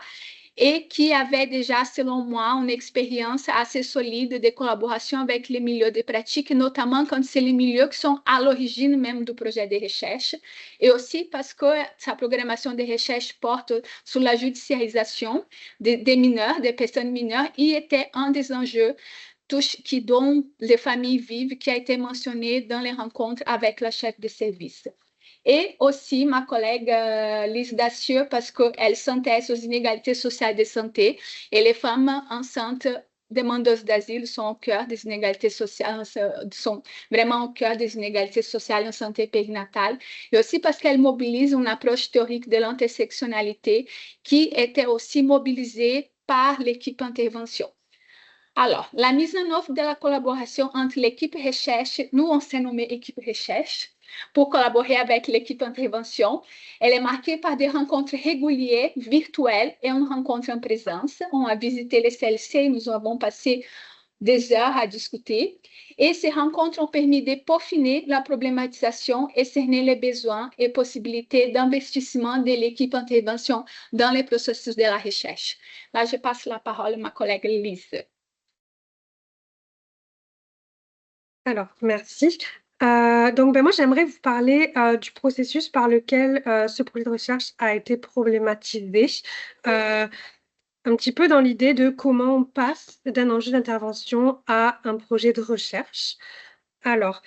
et qui avait déjà, selon moi, une expérience assez solide de collaboration avec les milieux de pratique, notamment quand c'est les milieux qui sont à l'origine même du projet de recherche, et aussi parce que sa programmation de recherche porte sur la judiciarisation des mineurs, des personnes mineures, et était un des enjeux dont les familles vivent, qui a été mentionné dans les rencontres avec la chef de service. Et aussi ma collègue Lise Dacieux, parce qu'elle s'intéresse aux inégalités sociales de santé et les femmes enceintes demandeuses d'asile sont au cœur des inégalités sociales, sont vraiment au cœur des inégalités sociales en santé périnatale. Et aussi parce qu'elle mobilise une approche théorique de l'intersectionnalité qui était aussi mobilisée par l'équipe intervention. Alors, la mise en œuvre de la collaboration entre l'équipe recherche, nous on s'est nommé équipe recherche, pour collaborer avec l'équipe intervention. Elle est marquée par des rencontres régulières, virtuelles et une rencontre en présence. On a visité les CLC et nous avons passé des heures à discuter. Et ces rencontres ont permis de peaufiner la problématisation et cerner les besoins et possibilités d'investissement de l'équipe intervention dans les processus de la recherche. Là, je passe la parole à ma collègue Lise. Alors, merci. Donc, moi, j'aimerais vous parler du processus par lequel ce projet de recherche a été problématisé, un petit peu dans l'idée de comment on passe d'un enjeu d'intervention à un projet de recherche. Alors,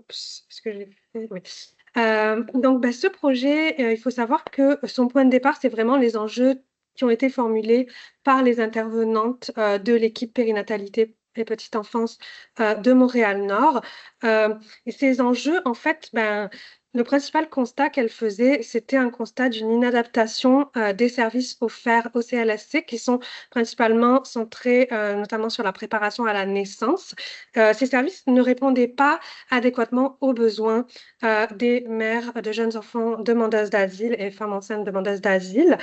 ce que j'ai fait, oui. Donc, ce projet, il faut savoir que son point de départ, c'est vraiment les enjeux qui ont été formulés par les intervenantes de l'équipe périnatalité et petite enfance de Montréal-Nord. Et ces enjeux, en fait, le principal constat qu'elle faisait, c'était un constat d'une inadaptation des services offerts au CLSC qui sont principalement centrés notamment sur la préparation à la naissance. Ces services ne répondaient pas adéquatement aux besoins des mères de jeunes enfants demandeuses d'asile et femmes enceintes demandeuses d'asile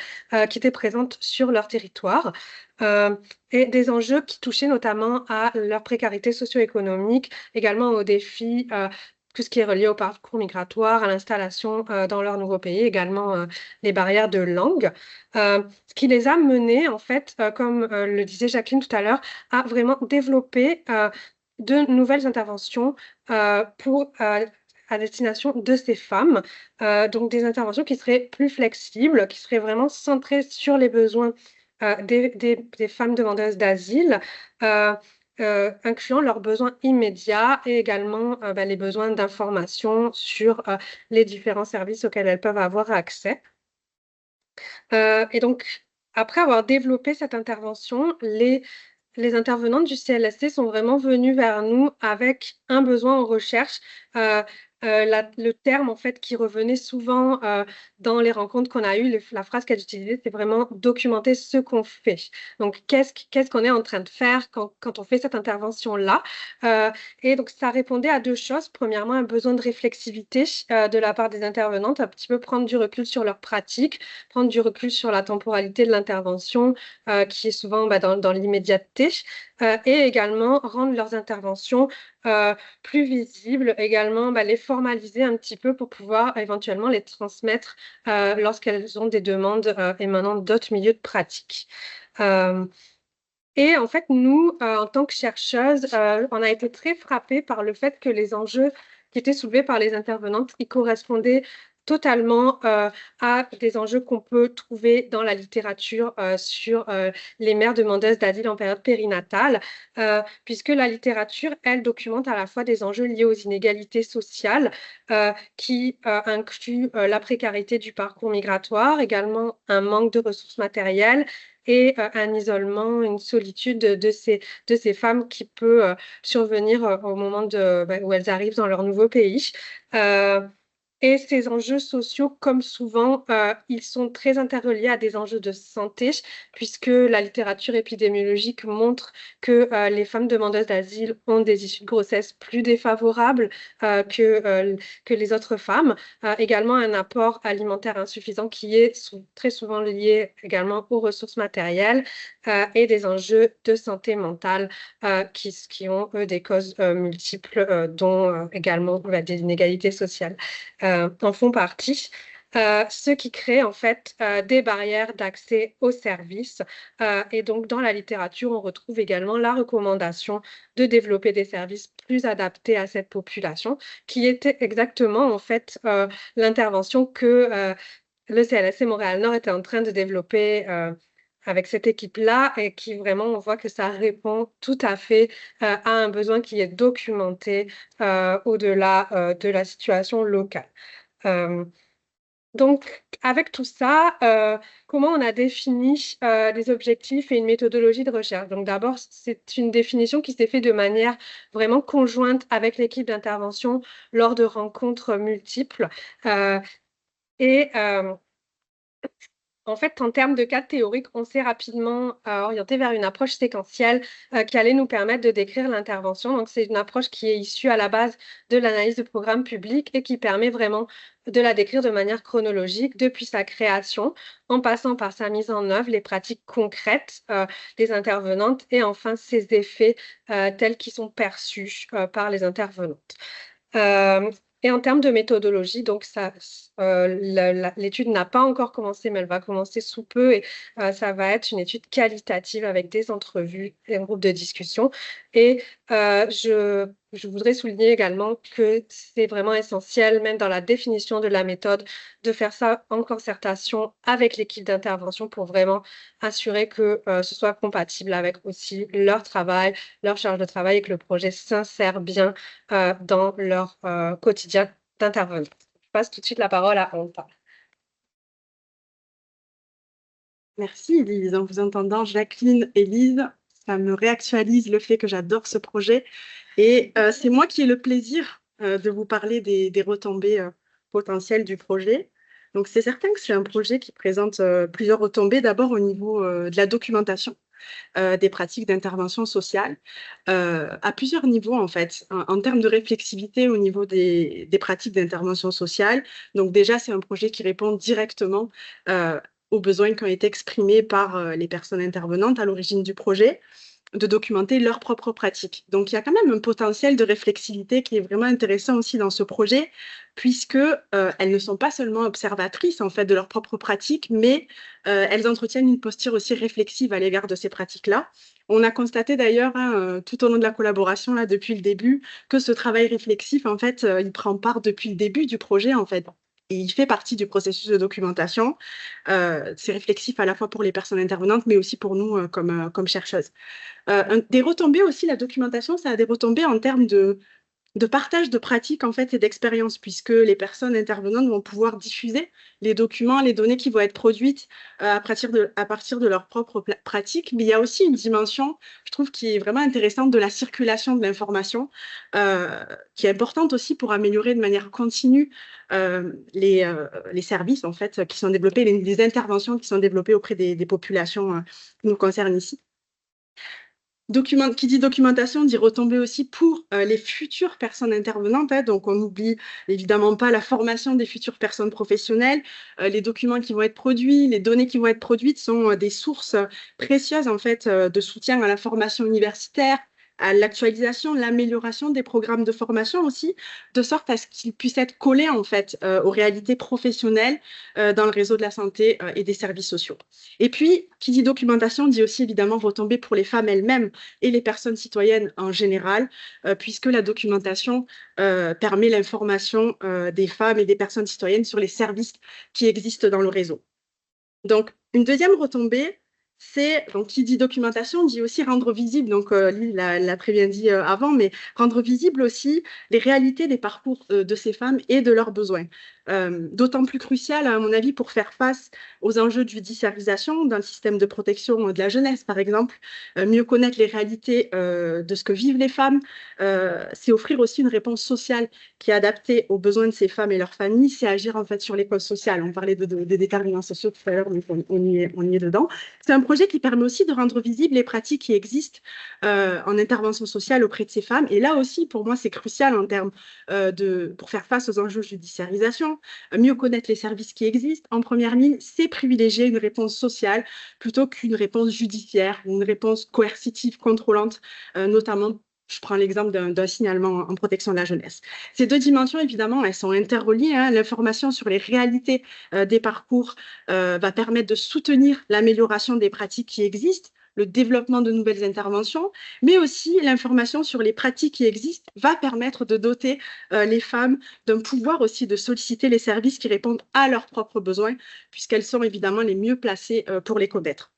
qui étaient présentes sur leur territoire. Et des enjeux qui touchaient notamment à leur précarité socio-économique, également aux défis, tout ce qui est relié au parcours migratoire, à l'installation dans leur nouveau pays, également les barrières de langue, ce qui les a menés, en fait, comme le disait Jacqueline tout à l'heure, à vraiment développer de nouvelles interventions à destination de ces femmes, donc des interventions qui seraient plus flexibles, qui seraient vraiment centrées sur les besoins des femmes demandeuses d'asile, incluant leurs besoins immédiats et également les besoins d'information sur les différents services auxquels elles peuvent avoir accès. Et donc, après avoir développé cette intervention, les intervenantes du CLSC sont vraiment venues vers nous avec un besoin en recherche. Le terme, en fait, qui revenait souvent dans les rencontres qu'on a eues, la phrase qu'elle utilisait, c'est vraiment documenter ce qu'on fait. Donc, qu'est-ce qu'on est en train de faire quand on fait cette intervention-là? Et donc, ça répondait à deux choses. Premièrement, un besoin de réflexivité de la part des intervenantes, un petit peu prendre du recul sur leur pratique, prendre du recul sur la temporalité de l'intervention, qui est souvent dans l'immédiateté, et également rendre leurs interventions plus visibles, également les formaliser un petit peu pour pouvoir éventuellement les transmettre lorsqu'elles ont des demandes émanant d'autres milieux de pratique. Et en fait, nous, en tant que chercheuses, on a été très frappés par le fait que les enjeux qui étaient soulevés par les intervenantes, ils correspondaient totalement à des enjeux qu'on peut trouver dans la littérature sur les mères demandeuses d'asile en période périnatale, puisque la littérature, elle, documente à la fois des enjeux liés aux inégalités sociales qui incluent la précarité du parcours migratoire, également un manque de ressources matérielles et un isolement, une solitude de ces femmes qui peut survenir au moment où elles arrivent dans leur nouveau pays. Et ces enjeux sociaux, comme souvent, ils sont très interreliés à des enjeux de santé, puisque la littérature épidémiologique montre que les femmes demandeuses d'asile ont des issues de grossesse plus défavorables que les autres femmes. Également, un apport alimentaire insuffisant qui est très souvent lié également aux ressources matérielles et des enjeux de santé mentale qui ont, eux, des causes multiples, dont également des inégalités sociales. En font partie, ce qui crée en fait des barrières d'accès aux services. Et donc, dans la littérature, on retrouve également la recommandation de développer des services plus adaptés à cette population, qui était exactement en fait l'intervention que le CLSC Montréal-Nord était en train de développer avec cette équipe-là et qui vraiment, on voit que ça répond tout à fait à un besoin qui est documenté au-delà de la situation locale. Donc, avec tout ça, comment on a défini les objectifs et une méthodologie de recherche? Donc, d'abord, c'est une définition qui s'est faite de manière vraiment conjointe avec l'équipe d'intervention lors de rencontres multiples. Et en fait, en termes de cadre théorique, on s'est rapidement orienté vers une approche séquentielle qui allait nous permettre de décrire l'intervention. Donc, c'est une approche qui est issue à la base de l'analyse de programme public et qui permet vraiment de la décrire de manière chronologique depuis sa création, en passant par sa mise en œuvre, les pratiques concrètes des intervenantes et enfin ses effets tels qu'ils sont perçus par les intervenantes. Et en termes de méthodologie, donc l'étude n'a pas encore commencé, mais elle va commencer sous peu et ça va être une étude qualitative avec des entrevues et un groupe de discussion. Et je voudrais souligner également que c'est vraiment essentiel, même dans la définition de la méthode, de faire ça en concertation avec l'équipe d'intervention pour vraiment assurer que ce soit compatible avec aussi leur travail, leur charge de travail et que le projet s'insère bien dans leur quotidien d'intervenant. Je passe tout de suite la parole à Anta. Merci Elise. En vous entendant, Jacqueline et Lise, ça me réactualise le fait que j'adore ce projet. Et c'est moi qui ai le plaisir de vous parler des retombées potentielles du projet. Donc, c'est certain que c'est un projet qui présente plusieurs retombées. D'abord, au niveau de la documentation des pratiques d'intervention sociale, à plusieurs niveaux, en fait, en termes de réflexivité au niveau des pratiques d'intervention sociale. Donc, déjà, c'est un projet qui répond directement aux besoins qui ont été exprimés par les personnes intervenantes à l'origine du projet, de documenter leurs propres pratiques. Donc, il y a quand même un potentiel de réflexivité qui est vraiment intéressant aussi dans ce projet, puisque elles ne sont pas seulement observatrices en fait de leurs propres pratiques, mais elles entretiennent une posture aussi réflexive à l'égard de ces pratiques-là. On a constaté d'ailleurs tout au long de la collaboration là depuis le début que ce travail réflexif en fait il prend part depuis le début du projet en fait. Et il fait partie du processus de documentation. C'est réflexif à la fois pour les personnes intervenantes, mais aussi pour nous comme chercheuses. Des retombées aussi, la documentation, ça a des retombées en termes de partage de pratiques en fait et d'expériences, puisque les personnes intervenantes vont pouvoir diffuser les documents, les données qui vont être produites à partir de leurs propres pratiques. Mais il y a aussi une dimension, je trouve, qui est vraiment intéressante de la circulation de l'information, qui est importante aussi pour améliorer de manière continue les services en fait qui sont développés, les interventions qui sont développées auprès des populations qui nous concernent ici. Qui dit documentation dit retombée aussi pour les futures personnes intervenantes. Donc, on n'oublie évidemment pas la formation des futures personnes professionnelles. Les documents qui vont être produits, les données qui vont être produites sont des sources précieuses en fait de soutien à la formation universitaire, à l'actualisation, l'amélioration des programmes de formation aussi, de sorte à ce qu'ils puissent être collés en fait aux réalités professionnelles dans le réseau de la santé et des services sociaux. Et puis, qui dit documentation dit aussi évidemment retombées pour les femmes elles-mêmes et les personnes citoyennes en général, puisque la documentation permet l'information des femmes et des personnes citoyennes sur les services qui existent dans le réseau. Donc, une deuxième retombée, donc qui dit documentation, dit aussi rendre visible, donc Lily l'a très bien dit avant, mais rendre visible aussi les réalités des parcours de ces femmes et de leurs besoins. D'autant plus crucial, à mon avis, pour faire face aux enjeux de judiciarisation d'un système de protection de la jeunesse, par exemple. Mieux connaître les réalités de ce que vivent les femmes, c'est offrir aussi une réponse sociale qui est adaptée aux besoins de ces femmes et leurs familles, c'est agir en fait sur les causes sociales. On parlait des déterminants sociaux tout à l'heure, donc on y est dedans. C'est un projet qui permet aussi de rendre visibles les pratiques qui existent en intervention sociale auprès de ces femmes. Et là aussi, pour moi, c'est crucial en termes pour faire face aux enjeux de judiciarisation, mieux connaître les services qui existent. En première ligne, c'est privilégier une réponse sociale plutôt qu'une réponse judiciaire ou une réponse coercitive, contrôlante, notamment. Je prends l'exemple d'un signalement en protection de la jeunesse. Ces deux dimensions, évidemment, elles sont interreliées. Hein. L'information sur les réalités des parcours va permettre de soutenir l'amélioration des pratiques qui existent, le développement de nouvelles interventions, mais aussi l'information sur les pratiques qui existent va permettre de doter les femmes d'un pouvoir aussi de solliciter les services qui répondent à leurs propres besoins, puisqu'elles sont évidemment les mieux placées pour les connaître.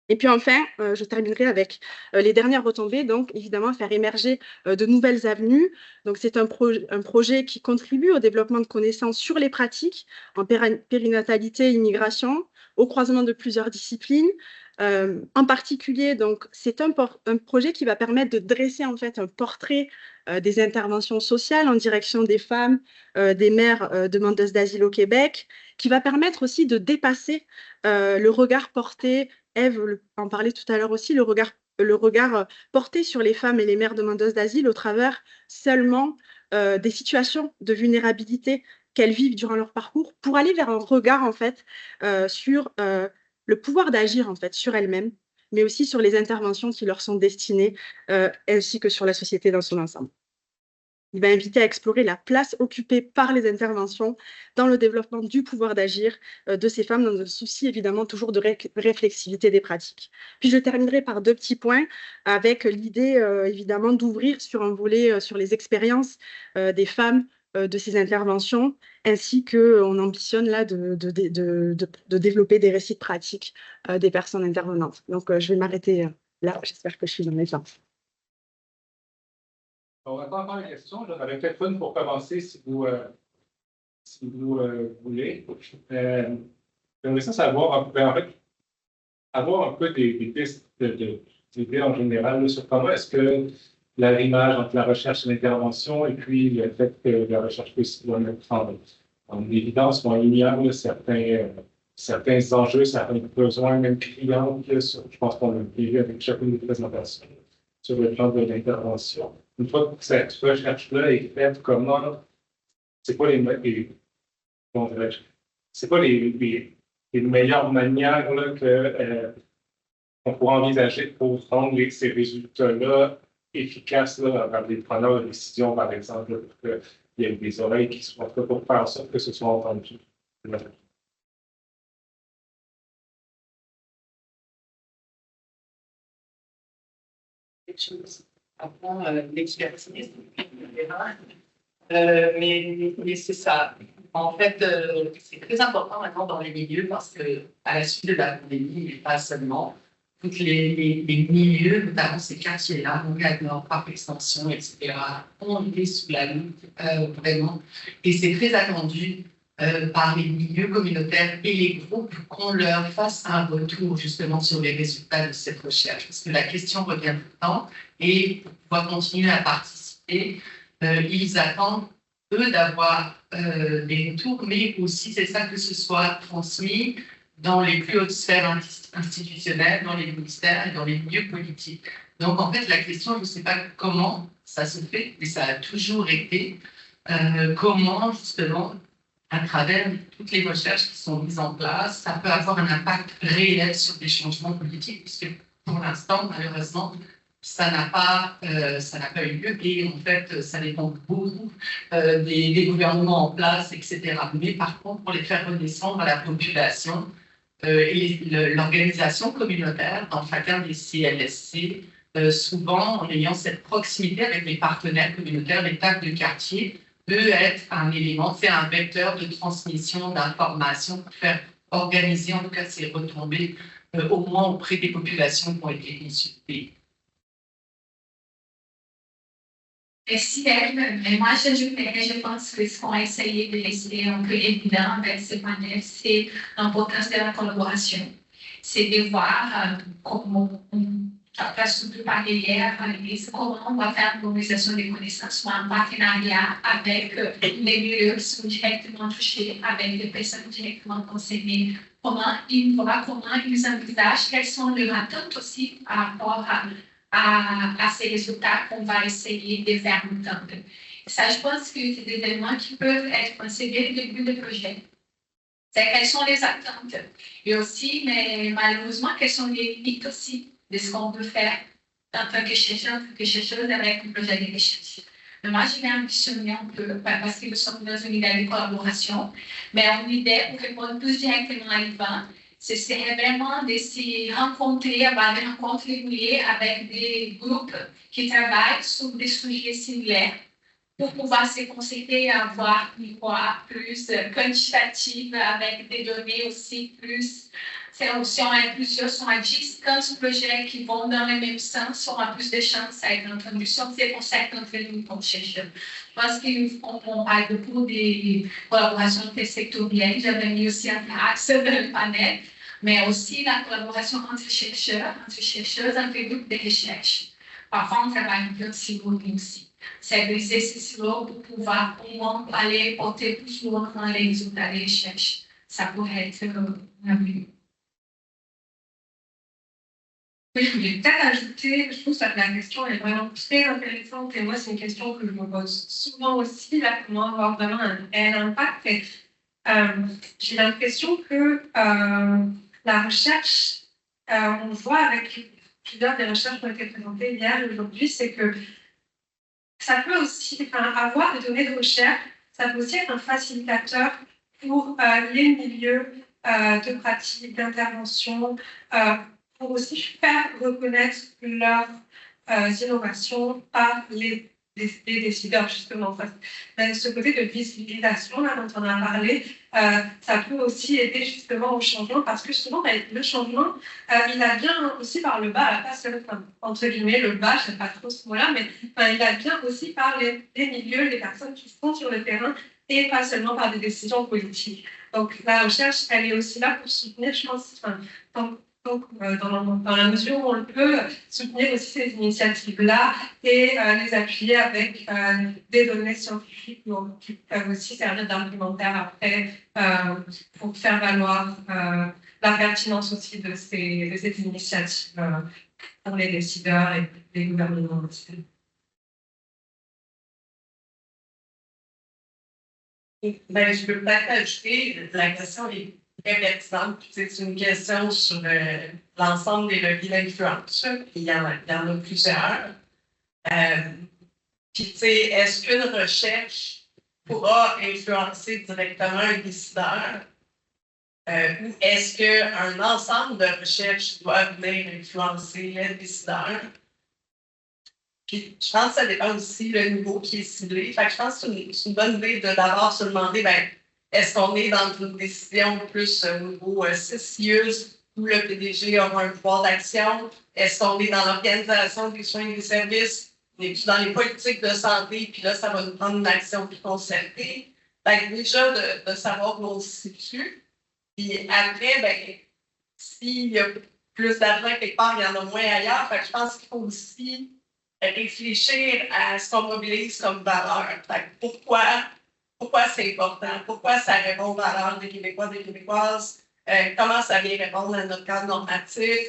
Et puis enfin, je terminerai avec les dernières retombées, donc évidemment faire émerger de nouvelles avenues. Donc c'est un projet qui contribue au développement de connaissances sur les pratiques en périnatalité et immigration, au croisement de plusieurs disciplines. En particulier, donc c'est un projet qui va permettre de dresser en fait un portrait des interventions sociales en direction des femmes, des mères demandeuses d'asile au Québec, qui va permettre aussi de dépasser le regard porté. Ève en parlait tout à l'heure aussi, le regard porté sur les femmes et les mères demandeuses d'asile au travers seulement des situations de vulnérabilité qu'elles vivent durant leur parcours, pour aller vers un regard en fait sur le pouvoir d'agir en fait sur elles-mêmes, mais aussi sur les interventions qui leur sont destinées, ainsi que sur la société dans son ensemble. Il va inviter à explorer la place occupée par les interventions dans le développement du pouvoir d'agir de ces femmes, dans un souci évidemment toujours de réflexivité des pratiques. Puis je terminerai par deux petits points avec l'idée évidemment d'ouvrir sur un volet sur les expériences des femmes de ces interventions, ainsi qu'on ambitionne là de développer des récits de pratiques des personnes intervenantes. Donc je vais m'arrêter là, j'espère que je suis dans les temps. On va pas encore les questions. J'en avais peut-être une pour commencer si vous voulez. J'aimerais ça savoir, en fait, avoir un peu des pistes d'idées en général là, sur comment est-ce que l'arrimage entre la recherche et l'intervention et puis le fait que la recherche peut aussi mettre en évidence ou en lumière certains enjeux, certains besoins, même criants, je pense qu'on l'a vu avec chacune des présentations sur le plan de l'intervention. Une fois que cette recherche-là est faite, c'est quoi les meilleures manières là, qu'on pourrait envisager pour rendre ces résultats-là efficaces là, avec les preneurs de décision, par exemple, pour qu'il y ait des oreilles qui soient prêtes pour faire en sorte que ce soit entendu. Avant l'expertise, mais c'est ça. En fait, c'est très important maintenant dans les milieux parce que à la suite de la pandémie, mais pas seulement, tous les milieux, notamment ces quartiers-là, Montréal-Nord, Parc Extension, etc., ont été sous la loupe vraiment. Et c'est très attendu par les milieux communautaires et les groupes qu'on leur fasse un retour justement sur les résultats de cette recherche. Parce que la question revient tout le temps et pour pouvoir continuer à participer, ils attendent, eux, d'avoir des retours, mais aussi, c'est ça, que ce soit transmis dans les plus hautes sphères institutionnelles, dans les ministères et dans les milieux politiques. Donc, en fait, la question, je ne sais pas comment ça se fait, mais ça a toujours été comment, justement, à travers toutes les recherches qui sont mises en place, ça peut avoir un impact réel sur des changements politiques, puisque pour l'instant, malheureusement, ça n'a pas eu lieu et en fait, ça dépend beaucoup des gouvernements en place, etc. Mais par contre, pour les faire redescendre à la population et l'organisation communautaire dans chacun des CLSC, souvent en ayant cette proximité avec les partenaires communautaires, les tables de quartier, peut être un élément, c'est un vecteur de transmission d'informations pour faire organiser, en tout cas, ces retombées, au moins auprès des populations qui ont été consultées. Merci, Eve. Mais moi, je pense que ce qu'on a essayé de laisser un peu évident avec ce panel, c'est l'importance de la collaboration. C'est de voir comment parce que parler hier, comment on va faire l'organisation des connaissances en partenariat avec les milieux qui sont directement touchés, avec les personnes directement concernées, comment ils envisagent, quelles sont leurs attentes aussi par rapport à ces résultats qu'on va essayer de faire entendre. Ça, je pense que c'est des éléments qui peuvent être pensés dès le début du projet. C'est quelles sont les attentes et aussi, mais malheureusement, quelles sont les limites aussi de ce qu'on peut faire en tant que chercheuse avec le projet de recherche. Mais moi, je vais ambitionner un peu, parce que nous sommes dans une idée de collaboration, mais une idée pour répondre plus directement à l'Ivan, ce serait vraiment de se rencontrer, avoir des rencontres régulières avec des groupes qui travaillent sur des sujets similaires pour pouvoir se concerter et avoir une voie plus quantitative avec des données aussi plus. Si on est plusieurs, si on a 10, 15 projets qui vont dans le même sens, on a plus de chances à être entendus. C'est pour ça qu'on fait une recherche. Je pense qu'on parle beaucoup des collaborations intersectorielles. J'avais mis aussi un axe dans le panel, mais aussi la collaboration entre chercheurs, entre groupes de recherche. Parfois, on travaille un peu en silo aussi. C'est briser ces silos pour pouvoir au moins aller porter plus loin dans les résultats de recherche. Ça pourrait être mieux. Oui, je voulais peut-être ajouter, je trouve que la question est vraiment très intéressante et moi, c'est une question que je me pose souvent aussi, là, comment avoir vraiment un impact. Et, j'ai l'impression que la recherche, on voit avec plusieurs des recherches qui ont été présentées hier et aujourd'hui, c'est que ça peut aussi, avoir des données de recherche, ça peut aussi être un facilitateur pour les milieux de pratique, d'intervention, pour aussi faire reconnaître leurs innovations par les décideurs, justement. Ce côté de visibilisation là, dont on a parlé, ça peut aussi aider justement au changement, parce que souvent, le changement, il a bien aussi par le bas, pas seulement, entre guillemets, le bas, je ne sais pas trop ce mot-là, mais il a bien aussi par les milieux, les personnes qui sont sur le terrain, et pas seulement par des décisions politiques. Donc, la recherche, elle est aussi là pour soutenir, je pense, donc, dans la mesure où on le peut, soutenir aussi ces initiatives-là et les appuyer avec des données scientifiques qui peuvent aussi servir d'argumentaire après pour faire valoir la pertinence aussi de ces initiatives pour les décideurs et les gouvernements aussi. Ben, je peux peut-être ajouter, la question est très pertinente. C'est une question sur l'ensemble des leviers d'influence. Il y en a plusieurs. Puis, tu sais, est-ce qu'une recherche pourra influencer directement un décideur? Ou est-ce qu'un ensemble de recherches doit venir influencer les décideurs? Puis, je pense que ça dépend aussi le niveau qui est ciblé. Fait que je pense que c'est une bonne idée de d'abord se demander, ben, est-ce qu'on est dans une décision plus au niveau CCIUS où le PDG aura un pouvoir d'action? Est-ce qu'on est dans l'organisation des soins et des services? On est dans les politiques de santé, puis là, ça va nous prendre une action plus concertée. Fait que déjà, de savoir où on se situe. Puis après, ben, s'il y a plus d'argent quelque part, il y en a moins ailleurs. Fait que je pense qu'il faut aussi réfléchir à ce qu'on mobilise comme valeur. Fait que pourquoi c'est important? Pourquoi ça répond aux valeurs des Québécois, des Québécoises? Comment ça vient répondre à notre cadre normatif?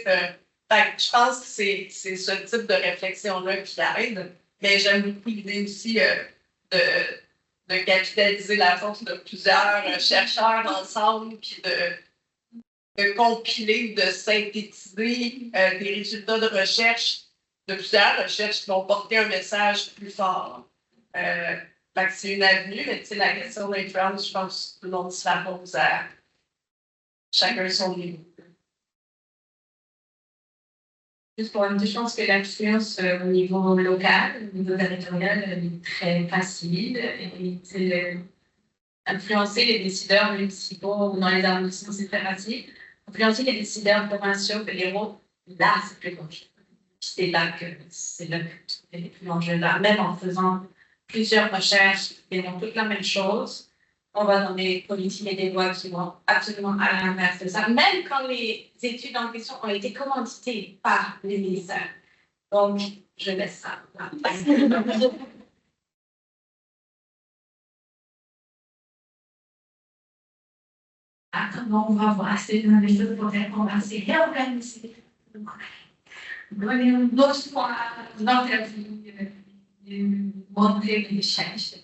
Je pense que c'est ce type de réflexion-là qui aide. Mais j'aime beaucoup l'idée aussi de capitaliser la force de plusieurs chercheurs ensemble, puis de compiler, de synthétiser des résultats de recherche, de plusieurs recherches qui vont porter un message plus fort. C'est une avenue, mais la question de l'influence, je pense que tout le monde se la pose à chacun son niveau. Juste pour ajouter, je pense que l'influence au niveau local, au niveau territorial, elle est très facile. Et influencer les décideurs municipaux dans les arrondissements séparés, influencer les décideurs provinciaux, fédéraux, là, c'est plus compliqué. C'est là que tout est plus enjeu là. Même en faisant plusieurs recherches qui font toutes la même chose, on va dans des politiques et des lois qui vont absolument à l'inverse de ça, même quand les études en question ont été commanditées par les ministères. Donc, je laisse ça là. Comment on va voir, c'est une méthode pour qu'on va se réorganiser. Donner une autre fois dans la vie, montrer les recherches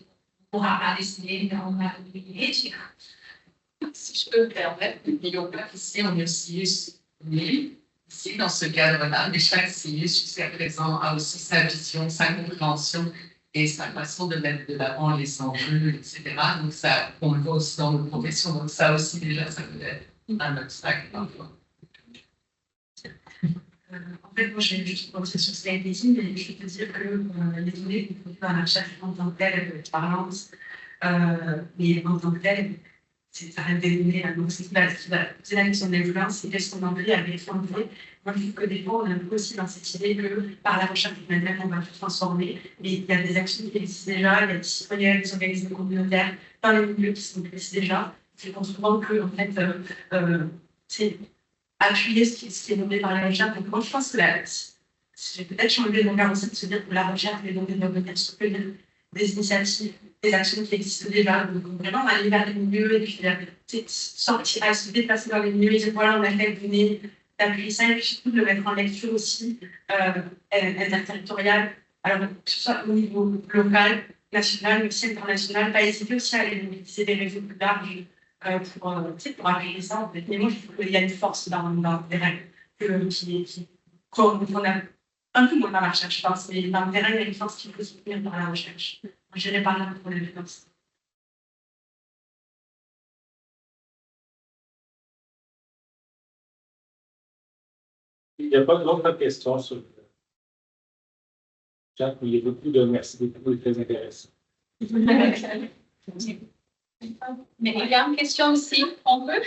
pour apparaître dans la vie. Si je peux me permettre, n'oublions pas qu'ici, on est aussi ici, dans ce cadre-là, mais chaque CIUS jusqu'à présent a aussi sa vision, sa compréhension et sa façon de mettre de l'avant les enjeux, etc. Donc, ça, on le voit aussi dans nos professions. Donc, ça aussi, déjà, ça peut être un obstacle parfois. En fait, moi, je vais juste commencer sur ce qui a été dit, mais je peux dire que les données qu'on produit dans la recherche en tant que telle, parlantes, mais en tant que telle, ça reste des données. Donc, c'est la question de l'influence, c'est qu'est-ce qu'on en fait avec les données. Moi, je trouve que des fois, on est un peu aussi dans cette idée que par la recherche humaine, on va tout transformer. Mais il y a des actions qui existent déjà, il y a des citoyens, des organismes communautaires dans les milieux qui sont existent déjà. C'est qu'on se rend que, en fait, c'est appuyer ce qui est nommé par la recherche. Donc, moi, je pense que j'ai peut-être changé de regard aussi de se dire que la recherche, les données doivent venir sur des initiatives, des actions qui existent déjà. Donc, vraiment, aller vers les milieux et puis sortir, à se déplacer dans les milieux et dire voilà, on a fait donner d'appuyer ça et puis surtout de le mettre en lecture aussi interterritoriale. Alors, que ce soit au niveau local, national, mais aussi international, pas hésiter aussi à aller mobiliser des réseaux plus larges. Pour appuyer ça, en fait. Mais moi, je trouve qu'il y a une force dans le terrain qu'on a un peu moins dans la recherche, je pense, mais dans le terrain, il y a une force qui peut soutenir dans la recherche. Je n'irai pas là pour les finances. Il n'y a pas d'autres questions sur le chat, mais il y a beaucoup de merci beaucoup, c'est très intéressant. Mais il y a une question aussi, on peut?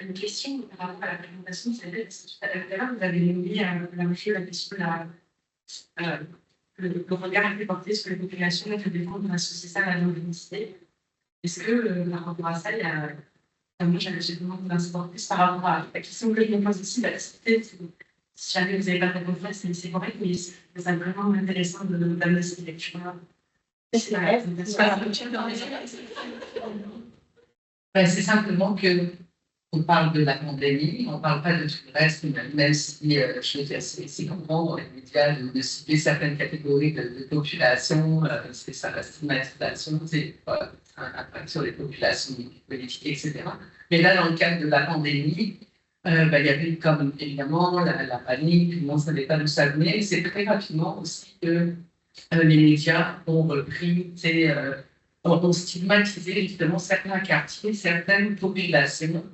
Une question par rapport à la présentation, c'est tout à l'heure, vous avez nommé la question le regard est porté sur les populations et que défendre de associer ça à la non-unicité. Est-ce que par rapport à ça, il y a. Moi, j'ai demandé d'un savoir plus par rapport à la question que je me pose aussi, la cité. Si jamais vous n'avez pas de réponse, c'est correct, mais c'est vraiment intéressant d'amener cette lecture-là. C'est simplement que on parle de la pandémie, on ne parle pas de tout le reste, même si je veux dire, c'est comprendre dans les médias de citer certaines catégories de population, c'est ça, la stigmatisation, c'est un impact sur les populations politiques, etc. Mais là, dans le cadre de la pandémie, il y avait comme évidemment la panique, tout le monde ne savait pas d'où ça venait, et c'est très rapidement aussi que les médias ont repris, ont stigmatisé justement certains quartiers, certaines populations,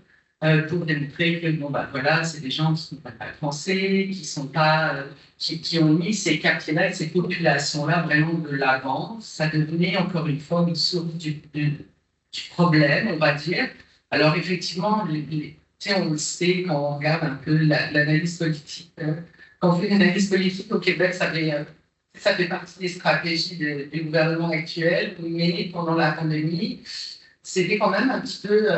pour démontrer que bon, voilà, c'est des gens qui ne sont pas français, qui sont pas, qui ont mis ces quartiers-là et ces populations-là vraiment de l'avant. Ça devenait encore une fois une source du problème, on va dire. Alors effectivement, on le sait quand on regarde un peu l'analyse politique. Quand on fait une analyse politique au Québec, ça fait partie des stratégies du gouvernement actuel, mais pendant la pandémie, c'était quand même un petit peu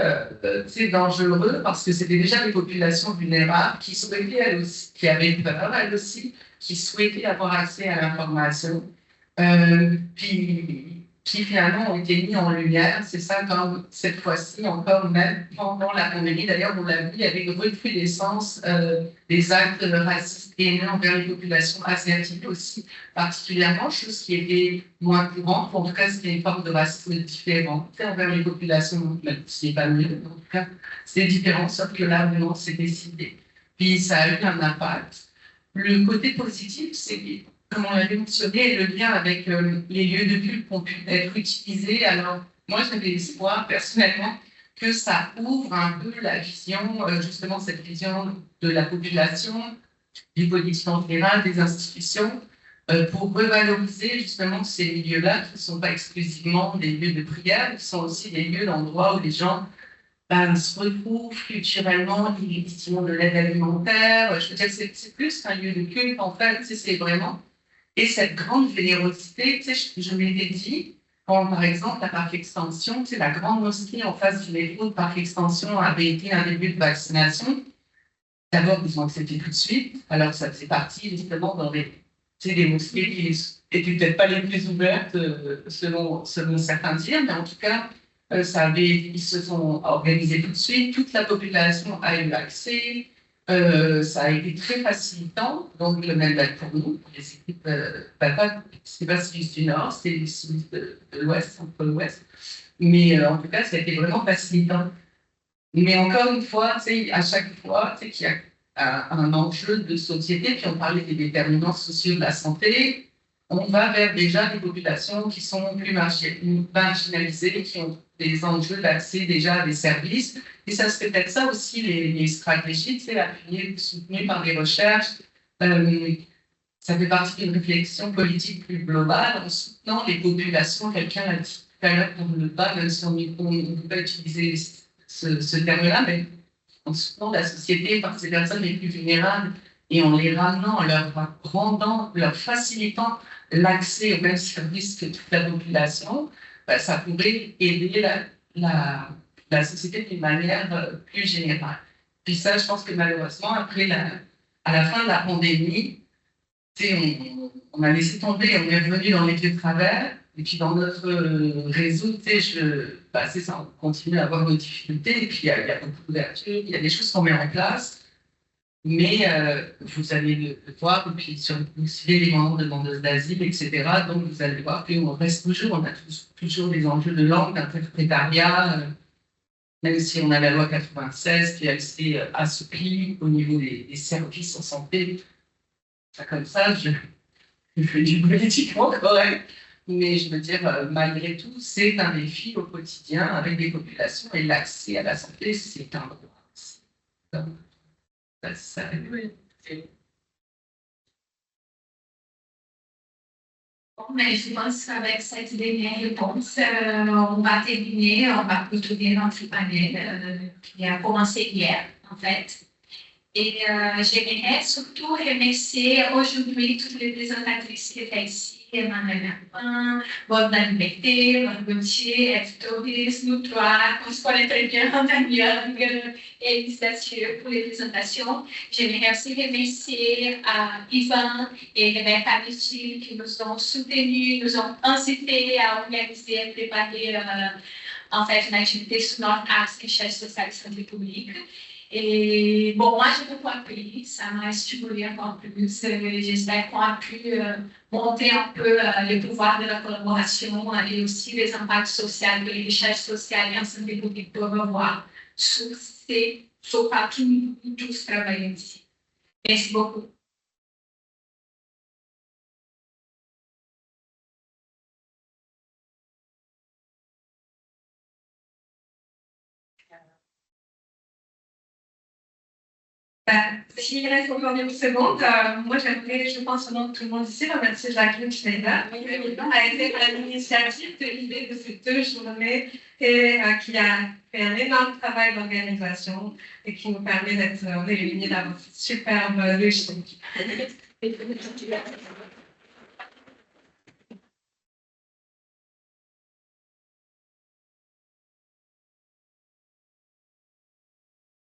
dangereux parce que c'était déjà des populations vulnérables qui souhaitaient, elles aussi, qui avaient peur, elles aussi, qui souhaitaient avoir accès à l'information, qui finalement ont été mis en lumière. C'est ça, comme cette fois-ci, encore même pendant la pandémie. D'ailleurs, on l'a vu, il y avait une recrudescence des actes racistes et haineux envers les populations asiatiques aussi, particulièrement, chose qui était moins courante. En tout cas, c'était une forme de racisme différente envers les populations, même si ce n'est pas mieux. En tout cas, c'est différent, sauf que là, vraiment, c'est décidé. Puis, ça a eu un impact. Le côté positif, c'est comme on l'avait mentionné, le lien avec les lieux de culte qui ont pu être utilisés. Alors, moi, j'avais l'espoir, personnellement, que ça ouvre un peu la vision, justement, cette vision de la population, du politique en général, des institutions, pour revaloriser justement ces milieux-là qui ne sont pas exclusivement des lieux de prière, qui sont aussi des lieux d'endroits où les gens se retrouvent culturellement, ils ont de l'aide alimentaire. Je veux dire, c'est plus qu'un lieu de culte, en fait, c'est vraiment. Et cette grande générosité, je m'étais dit, quand par exemple la Parc Extension, la grande mosquée en face du métro de Parc Extension avait été un début de vaccination. D'abord, ils ont accepté tout de suite. Alors, ça faisait partie justement dans des mosquées qui n'étaient peut-être pas les plus ouvertes selon certains dires, mais en tout cas, ils se sont organisés tout de suite. Toute la population a eu accès. Ça a été très facilitant, donc le même pour nous, pour les équipes, c'est pas celui du Nord, c'est celui de l'Ouest, entre l'Ouest. Mais en tout cas, ça a été vraiment facilitant. Mais encore une fois, à chaque fois qu'il y a un enjeu de société, puis on parlait des déterminants sociaux de la santé, on va vers déjà des populations qui sont plus marginalisées, qui ont des enjeux d'accès déjà à des services. Et ça serait peut-être ça aussi les stratégies, appuyées, soutenues par des recherches. Ça fait partie d'une réflexion politique plus globale en soutenant les populations. Quelqu'un a dit tout à l'heure qu'on ne peut pas, même si on ne peut pas utiliser ce terme-là, mais en soutenant la société par ces personnes les plus vulnérables et en les ramenant, leur facilitant l'accès aux mêmes services que toute la population, ça pourrait aider la société d'une manière plus générale. Puis ça, je pense que malheureusement, après à la fin de la pandémie, on a laissé tomber, on est revenu dans les vieux travers, et puis dans notre réseau, ça, on continue à avoir nos difficultés, et puis il y a beaucoup d'ouverture, il y a des choses qu'on met en place, mais vous allez le voir, et puis vous suivez les moments de demandeuses d'asile, etc. Donc vous allez voir qu'on reste toujours, on a toujours des enjeux de langue, d'interprétariat, même si on a la loi 96 qui a été assouplie au niveau des services en santé. Comme ça, je fais du politiquement correct. Mais je veux dire, malgré tout, c'est un défi au quotidien avec des populations et l'accès à la santé, c'est un droit. Bon, mais je pense qu'avec cette dernière réponse, on va terminer, on va clôturer notre panel qui a commencé hier, en fait. Et j'aimerais surtout remercier aujourd'hui toutes les présentatrices qui étaient ici, Emmanuel Merpin, Bob de la Liberté, Maud Gauthier, Eve Torres, nous trois, on se connaît très bien, Daniel et Elise Dacieux pour les présentations. J'aimerais aussi remercier Yvan et Rebecca Michel qui nous ont soutenus, nous ont incités à organiser et préparer en fait une activité sur notre axe recherche sociale et santé publique. Et bon, moi j'ai beaucoup appris, ça m'a stimulé encore plus. J'espère qu'on a pu montrer un peu le pouvoir de la collaboration et aussi les impacts sociaux que les recherches sociales et en santé publique peuvent avoir sur pas tous travaillent ici. Merci beaucoup. S'il reste encore une seconde, moi j'aimerais, je pense au nom de tout le monde ici, remercier Jacqueline Schneider, qui a été à l'initiative de l'idée de ces 2 journées et qui a fait un énorme travail d'organisation et qui nous permet d'être réunis dans une superbe logique.